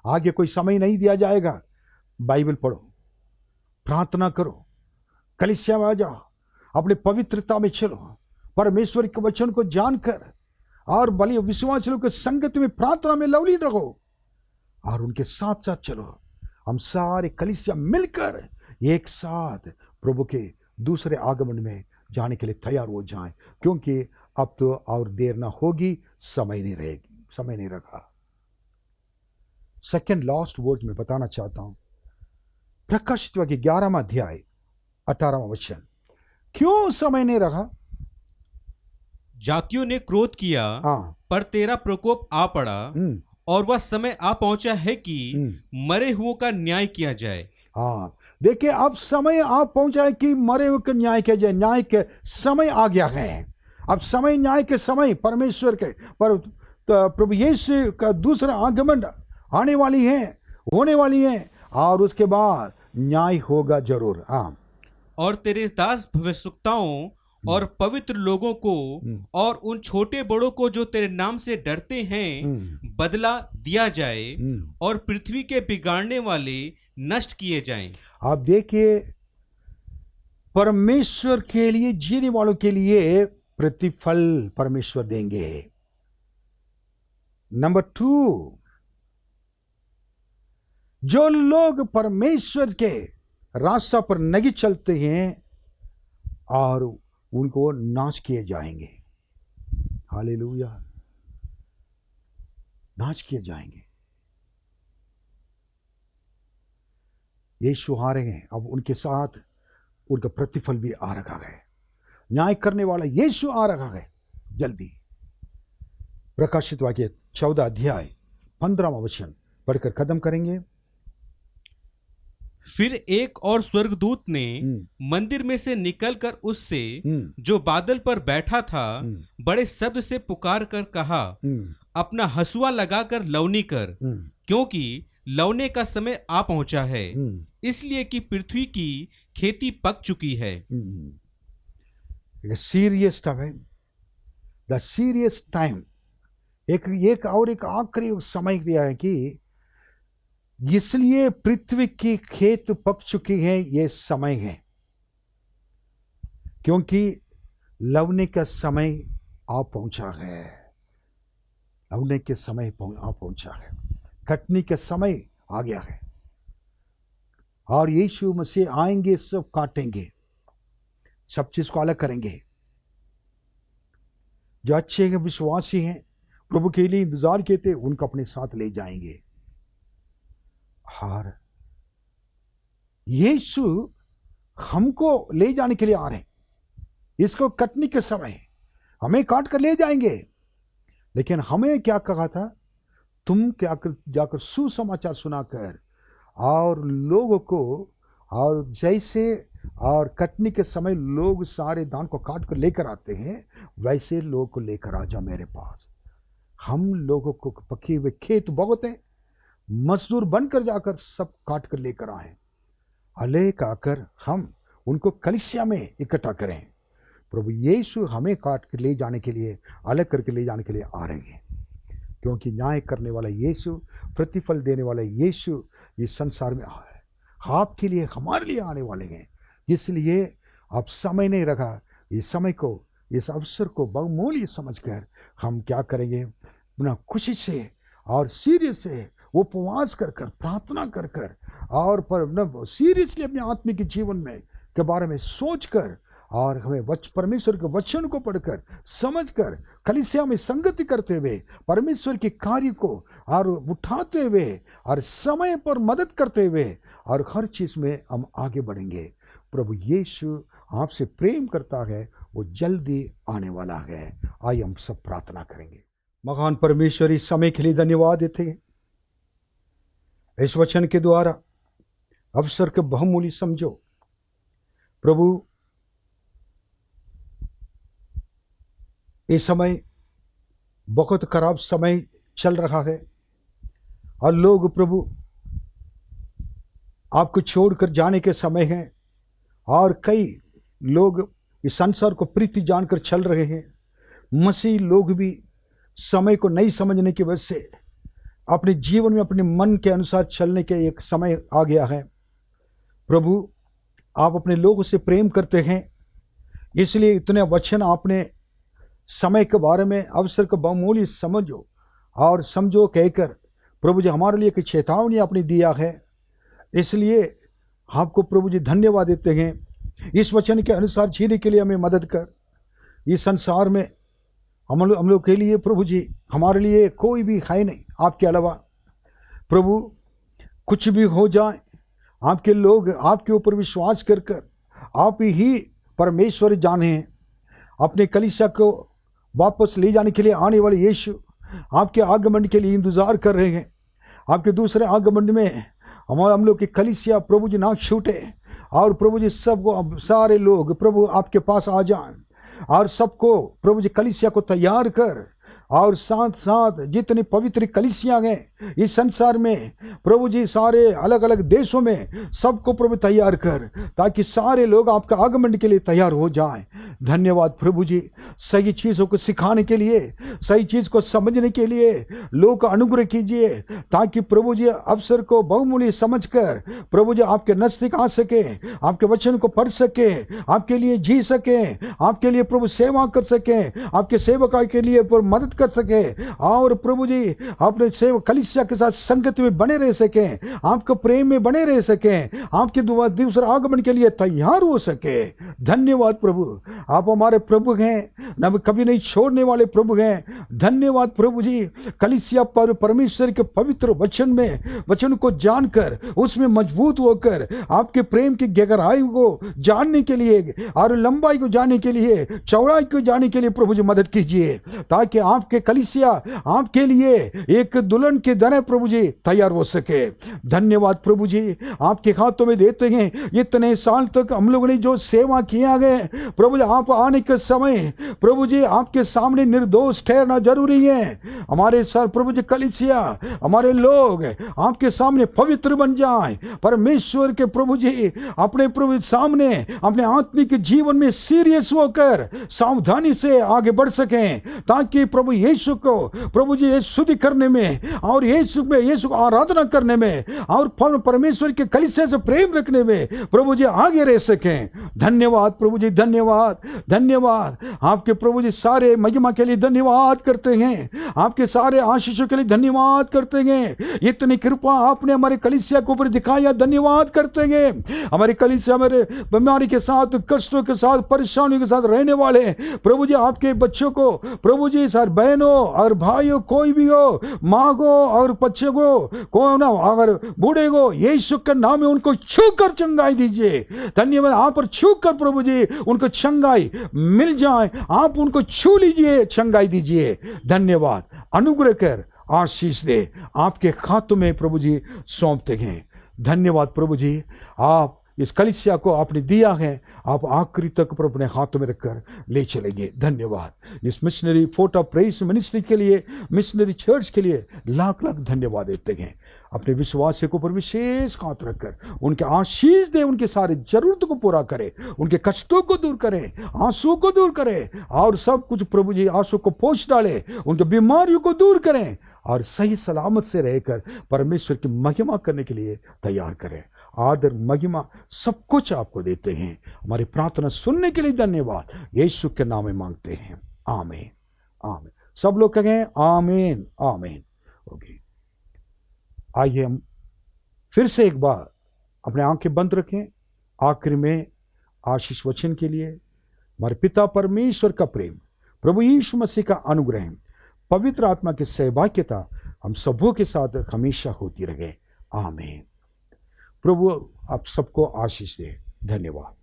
आगे कोई समय नहीं दिया जाएगा। बाइबल पढ़ो, प्रार्थना करो, कलीसिया में आ जाओ, अपने पवित्रता में चलो, परमेश्वर के वचन को जानकर और बलि विश्वासियों के संगत में प्रार्थना में लवलीन रहो और उनके साथ साथ चलो। हम सारे कलीसिया मिलकर एक साथ प्रभु के दूसरे आगमन में जाने के लिए तैयार हो जाएं, क्योंकि अब तो और देर ना होगी, समय नहीं रहेगी, समय नहीं रखा। सेकेंड लास्ट वर्ड में बताना चाहता हूं, प्रकाशित वाक्य 11वां अध्याय 18वां वचन। क्यों समय नहीं रहा? जातियों ने क्रोध किया, पर तेरा प्रकोप आ पड़ा और वह समय आ पहुंचा है कि मरे हुओं का न्याय किया जाए। हाँ, देखिए, अब समय आ पहुंचा है कि मरे हुए का न्याय किया जाए। न्याय के समय आ गया है। अब समय, न्याय के समय परमेश्वर के पर प्रभु यीशु का दूसरा आगमन आने वाली है, होने वाली है, और उसके बाद न्याय होगा जरूर। हाँ, और तेरे दास भविष्यवक्ताओं और पवित्र लोगों को और उन छोटे बड़ों को जो तेरे नाम से डरते हैं बदला दिया जाए और पृथ्वी के बिगाड़ने वाले नष्ट किए जाएं। आप देखिए, परमेश्वर के लिए जीने वालों के लिए प्रतिफल परमेश्वर देंगे। नंबर 2, जो लोग परमेश्वर के रास्ता पर नहीं चलते हैं और उनको नाश किए जाएंगे। हालेलुया, नाश किए जाएंगे। यीशु आ रहे हैं, अब उनके साथ उनका प्रतिफल भी आ रखा है। न्याय करने वाला यीशु आ रहा है जल्दी। प्रकाशित वाक्य 14 अध्याय 15वां वचन पढ़कर खत्म करेंगे। फिर एक और स्वर्गदूत ने मंदिर में से निकलकर उससे जो बादल पर बैठा था बड़े शब्द से पुकार कर कहा, अपना हसुआ लगाकर लौनी कर, क्योंकि लौने का समय आ पहुंचा है, इसलिए कि पृथ्वी की खेती पक चुकी है। Serious time, the serious time, एक आखिरी समय दिया है कि इसलिए पृथ्वी की खेत पक चुकी है, ये समय है, क्योंकि लवने का समय आ पहुंचा है। लवने के समय आ पहुंचा है, कटने का समय आ गया है, और यीशु मसीह आएंगे, सब काटेंगे, सब चीज को अलग करेंगे। जो अच्छे विश्वासी हैं, प्रभु के लिए इंतजार किए थे, उनको अपने साथ ले जाएंगे। और यीशु हमको ले जाने के लिए आ रहे हैं। इसको कटने के समय हमें काट कर ले जाएंगे, लेकिन हमें क्या कहा था, तुम क्या जाकर सुसमाचार सुनाकर और लोगों को, और जैसे और कटने के समय लोग सारे धान को काट कर लेकर आते हैं, वैसे लोग को लेकर आ जा मेरे पास। हम लोगों को पके हुए खेत बहुत है, मजदूर बनकर जाकर सब काट कर लेकर आए, लेकर आकर हम उनको कलीसिया में इकट्ठा करें। प्रभु यीशु हमें काट कर ले जाने के लिए, अलग करके ले जाने के लिए आ रहे हैं, क्योंकि न्याय करने वाला यीशु, प्रतिफल देने वाला यीशु इस संसार में आया है, आपके लिए, हमारे लिए आने वाले हैं। इसलिए अब समय नहीं रखा, इस समय को, इस अवसर को बहुमूल्य समझकर हम क्या करेंगे, अपना खुशी से और सीरियस से उपवास कर कर, प्रार्थना कर कर, और पर सीरियसली अपने आत्मिक जीवन में के बारे में सोचकर, और हमें परमेश्वर के वचन को पढ़कर समझकर कलीसिया में संगति करते हुए परमेश्वर के कार्य को और उठाते हुए और समय पर मदद करते हुए और हर चीज में हम आगे बढ़ेंगे। प्रभु यीशु आपसे प्रेम करता है, वो जल्दी आने वाला है। आइए हम सब प्रार्थना करेंगे। महान परमेश्वर, इस समय के लिए धन्यवाद देते हैं, इस वचन के द्वारा अवसर के बहुमूल्य समझो प्रभु। इस समय बहुत खराब समय चल रहा है, और लोग प्रभु आपको छोड़कर जाने के समय है, और कई लोग इस संसार को प्रीति जानकर चल रहे हैं। मसीह लोग भी समय को नहीं समझने की वजह से अपने जीवन में अपने मन के अनुसार चलने के एक समय आ गया है। प्रभु, आप अपने लोगों से प्रेम करते हैं, इसलिए इतने वचन आपने समय के बारे में, अवसर को बहुमूल्य समझो और समझो कहकर प्रभु जी हमारे लिए एक चेतावनी आपने दिया है। इसलिए आपको प्रभु जी धन्यवाद देते हैं। इस वचन के अनुसार जीने के लिए हमें मदद कर। इस संसार में हम लोग के लिए प्रभु जी, हमारे लिए कोई भी है नहीं आपके अलावा। प्रभु, कुछ भी हो जाए, आपके लोग आपके ऊपर विश्वास कर कर आप ही परमेश्वर जाने हैं। अपने कलीसिया को वापस ले जाने के लिए आने वाले यीशु आपके आगमन के लिए इंतजार कर रहे हैं। आपके दूसरे आगमन में हम लोग की कलीसिया प्रभु जी ना छूटे, और प्रभु जी सबको, सारे लोग प्रभु आपके पास आ जाएं, और सबको प्रभु जी कलीसिया को तैयार कर, और साथ साथ जितनी पवित्र कलीसियां हैं इस संसार में प्रभु जी, सारे अलग अलग देशों में सबको प्रभु तैयार कर, ताकि सारे लोग आपका आगमन के लिए तैयार हो जाएं। धन्यवाद प्रभु जी, सही चीज़ों को सिखाने के लिए, सही चीज़ को समझने के लिए लोगों का अनुग्रह कीजिए, ताकि प्रभु जी अवसर को बहुमूल्य समझकर प्रभु जी आपके नज़दीक आ सके, आपके वचन को पढ़ सके, आपके लिए जी सके, आपके लिए प्रभु सेवा कर सके, आपके सेवका के लिए मदद कर सके, और प्रभु जी अपने सेवक कलीसिया कलीसिया के साथ संगति में बने रह सकें, आपके प्रेम में बने रह सकें, आपके दूसरे आगमन के लिए तैयार हो सके। धन्यवाद प्रभु, आप हमारे प्रभु हैं, न कभी नहीं छोड़ने वाले प्रभु हैं। धन्यवाद प्रभु जी, कलीसिया पर परमेश्वर के पवित्र वचन को जानकर उसमें मजबूत होकर आपके प्रेम की गहराई को जानने के लिए और लंबाई को जानने के लिए, चौड़ाई को जानने के लिए प्रभु जी मदद कीजिए, ताकि आपके कलीसिया आपके लिए एक दुल्हन के तरह प्रभु जी तैयार हो सके। धन्यवाद प्रभु जी, आपके हाथों में देते हैं। इतने साल तक हम लोगों ने जो सेवा किया गया प्रभु जी, आप आने के समय प्रभु जी आपके सामने निर्दोष ठहरना जरूरी है। हमारे सर प्रभु जी कलीसिया, हमारे लोग आपके सामने पवित्र बन जाएं, परमेश्वर के प्रभु जी अपने प्रभु सामने अपने आत्मिक जीवन में सीरियस होकर सावधानी से आगे बढ़ सकें, ताकि प्रभु यीशु को प्रभु जी स्तुति करने में और यीशु को आराधना करने में और परमेश्वर के कलीसिया से प्रेम रखने में प्रभु जी आगे रह सकें। धन्यवाद प्रभु जी, धन्यवाद धन्यवाद। आपके प्रभु जी सारे महिमा के लिए धन्यवाद करते हैं, आपके सारे आशीषों के लिए धन्यवाद करते हैं। इतनी कृपा आपने हमारे कलीसिया के ऊपर दिखाया, धन्यवाद करते हैं। हमारी कलीसिया हमारे बीमारी के साथ, कष्टों के साथ, परेशानियों के साथ रहने वाले प्रभु जी आपके बच्चों को प्रभु जी सर बहनों और भाइयों, कोई भी हो, माँ को और बच्चे को, कोई ना अगर बूढ़े को, यीशु के नाम में उनको छू कर चंगाई दीजिए। धन्यवाद, आप पर छू कर प्रभु जी उनको चंगाई मिल जाए, आप उनको छू लीजिए, चंगाई दीजिए। धन्यवाद, अनुग्रह कर आशीष दे, आपके हाथों में प्रभु जी सौंपते हैं। धन्यवाद प्रभु जी, आप इस कलीसिया को आपने दिया है, आप आखिरी तक पर अपने हाथों में रखकर ले चलेंगे। धन्यवाद। इस missionary fort of press ministry के लिए, मिशनरी चर्च के लिए लाख लाख धन्यवाद देते हैं। अपने विश्वासियों को पर विशेष हाथ रखकर उनके आशीष दे, उनके सारे जरूरतों को पूरा करे, उनके कष्टों को दूर करे, आंसू को दूर करे, और सब कुछ प्रभु जी आंसू को पोंछ डाले, उनकी बीमारियों को दूर करें और सही सलामत से रहकर परमेश्वर की महिमा करने के लिए तैयार करें। आदर महिमा सब कुछ आपको देते हैं। हमारी प्रार्थना सुनने के लिए धन्यवाद, यीशु के नाम में मांगते हैं, आमीन आमीन। सब लोग कहें आमीन आमीन। ओके, आइए हम फिर से एक बार अपने आंखें बंद रखें। आखिर में आशीष वचन के लिए हमारे पिता परमेश्वर का प्रेम, प्रभु यीशु मसीह का अनुग्रह, पवित्र आत्मा की सहभागिता हम सबों के साथ हमेशा होती रहे। आमीन। प्रभु आप सबको आशीष दे। धन्यवाद।